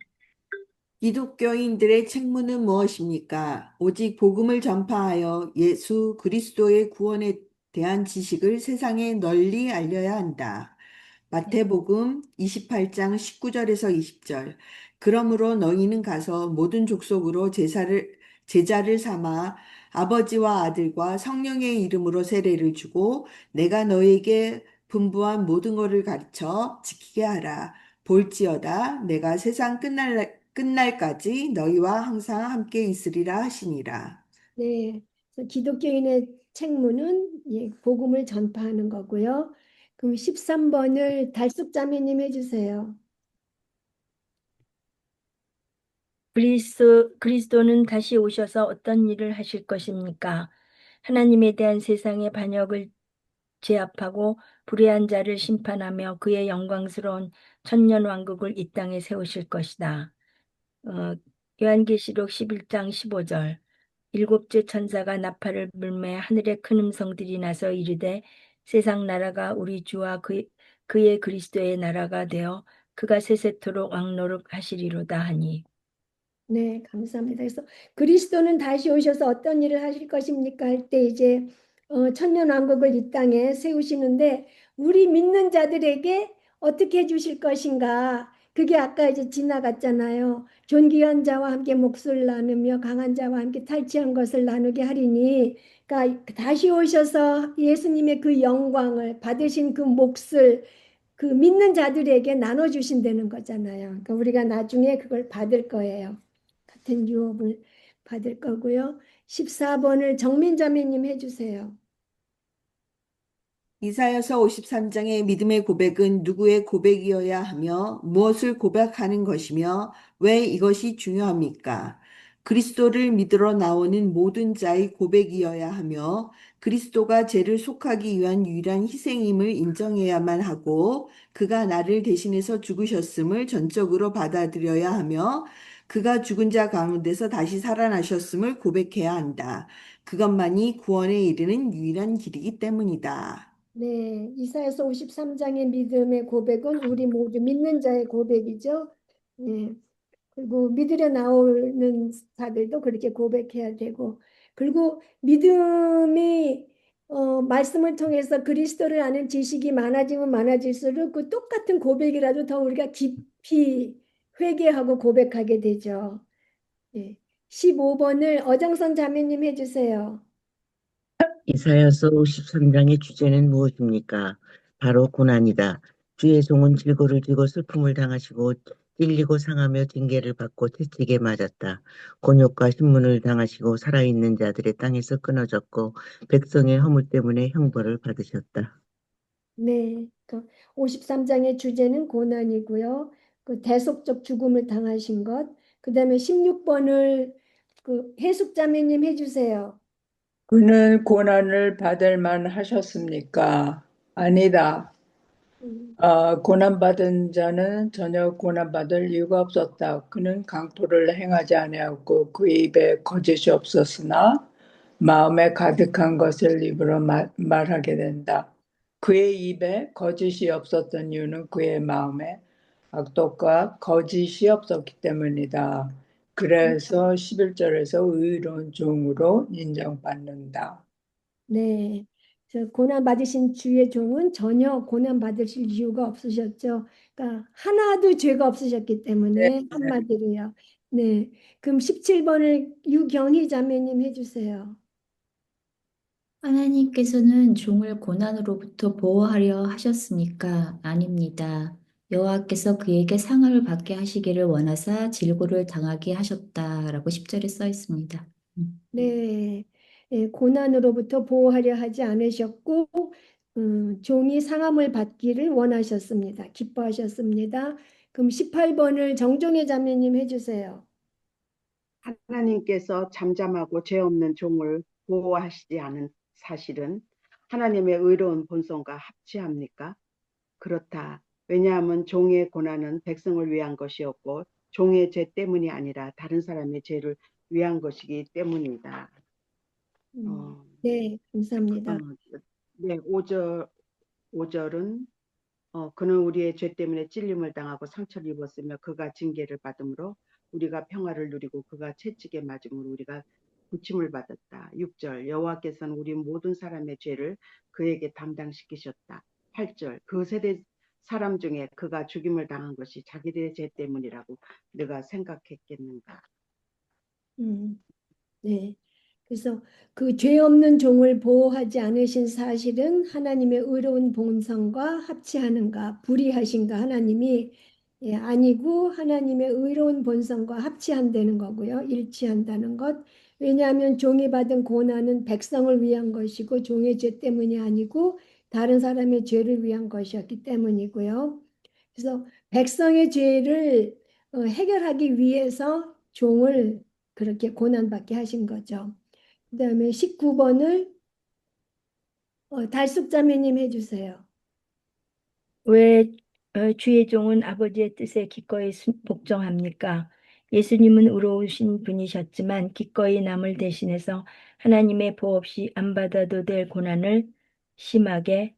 Speaker 5: 기독교인들의 책무는 무엇입니까? 오직 복음을 전파하여 예수 그리스도의 구원에 대한 지식을 세상에 널리 알려야 한다. 마태복음 28장 19절에서 20절. 그러므로 너희는 가서 모든 족속으로 제자를 삼아 아버지와 아들과 성령의 이름으로 세례를 주고 내가 너희에게 분부한 모든 것을 가르쳐 지키게 하라. 볼지어다 내가 세상 끝날까지 너희와 항상 함께 있으리라 하시니라.
Speaker 1: 네, 그래서 기독교인의 책무는 복음을 전파하는 거고요. 그럼 13번을 달숙자매님 해주세요.
Speaker 4: 그리스도는 다시 오셔서 어떤 일을 하실 것입니까? 하나님에 대한 세상의 반역을 제압하고 불의한 자를 심판하며 그의 영광스러운 천년 왕국을 이 땅에 세우실 것이다. 요한계시록 11장 15절. 일곱째 천사가 나팔을 불매 하늘에 큰 음성들이 나서 이르되 세상 나라가 우리 주와 그의 그리스도의 나라가 되어 그가 세세토록 왕노릇 하시리로다 하니.
Speaker 1: 네, 감사합니다. 그래서 그리스도는 다시 오셔서 어떤 일을 하실 것입니까? 할 때 이제 천년왕국을 이 땅에 세우시는데 우리 믿는 자들에게 어떻게 해주실 것인가? 그게 아까 이제 지나갔잖아요. 존귀한 자와 함께 몫을 나누며 강한 자와 함께 탈취한 것을 나누게 하리니, 그러니까 다시 오셔서 예수님의 그 영광을 받으신 그 몫을 그 믿는 자들에게 나눠주신다는 거잖아요. 그러니까 우리가 나중에 그걸 받을 거예요. 같은 유업을 받을 거고요. 14번을 정민자매님 해주세요.
Speaker 5: 이사야서 53장의 믿음의 고백은 누구의 고백이어야 하며 무엇을 고백하는 것이며 왜 이것이 중요합니까? 그리스도를 믿으러 나오는 모든 자의 고백이어야 하며 그리스도가 죄를 속하기 위한 유일한 희생임을 인정해야만 하고 그가 나를 대신해서 죽으셨음을 전적으로 받아들여야 하며 그가 죽은 자 가운데서 다시 살아나셨음을 고백해야 한다. 그것만이 구원에 이르는 유일한 길이기 때문이다.
Speaker 1: 네, 이사야서 53장의 믿음의 고백은 우리 모두 믿는 자의 고백이죠. 네, 그리고 믿으려 나오는 자들도 그렇게 고백해야 되고, 그리고 믿음이 말씀을 통해서 그리스도를 아는 지식이 많아지면 많아질수록 그 똑같은 고백이라도 더 우리가 깊이 회개하고 고백하게 되죠. 네. 15번을 어정선 자매님 해주세요.
Speaker 6: 이사야서 53장의 주제는 무엇입니까? 바로 고난이다. 주의 종은 질고를 지고 슬픔을 당하시고 찔리고 상하며 징계를 받고 채찍에 맞았다. 곤욕과 신문을 당하시고 살아있는 자들의 땅에서 끊어졌고 백성의 허물 때문에 형벌을 받으셨다.
Speaker 1: 네, 그 53장의 주제는 고난이고요. 그 대속적 죽음을 당하신 것. 그다음에 16번을 그 해숙자매님 해주세요.
Speaker 7: 그는 고난을 받을 만 하셨습니까? 아니다.
Speaker 1: 음,
Speaker 7: 고난받은 자는 전혀 고난받을 이유가 없었다. 그는 강포를 행하지 아니하고 그의 입에 거짓이 없었으나 마음에 가득한 것을 입으로 말하게 된다. 그의 입에 거짓이 없었던 이유는 그의 마음에 악독과 거짓이 없었기 때문이다. 그래서 11절에서 의로운 종으로 인정받는다.
Speaker 1: 네, 저 고난 받으신 주의 종은 전혀 고난 받으실 이유가 없으셨죠. 그러니까 하나도 죄가 없으셨기
Speaker 7: 네.
Speaker 1: 때문에 한마디로요. 네, 그럼 17번을 유경희 자매님 해주세요.
Speaker 8: 하나님께서는 종을 고난으로부터 보호하려 하셨습니까? 아닙니다. 여호와께서 그에게 상을 받게 하시기를 원하사 질고를 당하게 하셨다라고 10절에 써 있습니다.
Speaker 1: 네, 고난으로부터 보호하려 하지 않으셨고, 종이 상함을 받기를 원하셨습니다. 기뻐하셨습니다. 그럼 18번을 정종의 자매님 해주세요.
Speaker 2: 하나님께서 잠잠하고 죄 없는 종을 보호하시지 않은 사실은 하나님의 의로운 본성과 합치합니까? 그렇다. 왜냐하면 종의 고난은 백성을 위한 것이었고 종의 죄 때문이 아니라 다른 사람의 죄를 위한 것이기 때문이다.
Speaker 1: 네, 감사합니다.
Speaker 2: 네, 5절은 그는 우리의 죄 때문에 찔림을 당하고 상처를 입었으며 그가 징계를 받음으로 우리가 평화를 누리고 그가 채찍에 맞음으로 우리가 고침을 받았다. 6절 여호와께서는 우리 모든 사람의 죄를 그에게 담당시키셨다. 8절 그 세대 사람 중에 그가 죽임을 당한 것이 자기들의 죄 때문이라고 내가 생각했겠는가.
Speaker 1: 네. 그래서 그 죄 없는 종을 보호하지 않으신 사실은 하나님의 의로운 본성과 합치하는가, 불의하신가 하나님이 아니고 하나님의 의로운 본성과 합치한다는 거고요. 일치한다는 것. 왜냐하면 종이 받은 고난은 백성을 위한 것이고 종의 죄 때문이 아니고 다른 사람의 죄를 위한 것이었기 때문이고요. 그래서 백성의 죄를 해결하기 위해서 종을 그렇게 고난받게 하신 거죠. 그 다음에 19번을 달숙자매님 해주세요.
Speaker 4: 왜 주의 종은 아버지의 뜻에 기꺼이 복종합니까? 예수님은 의로우신 분이셨지만 기꺼이 남을 대신해서 하나님의 보 없이 안 받아도 될 고난을 심하게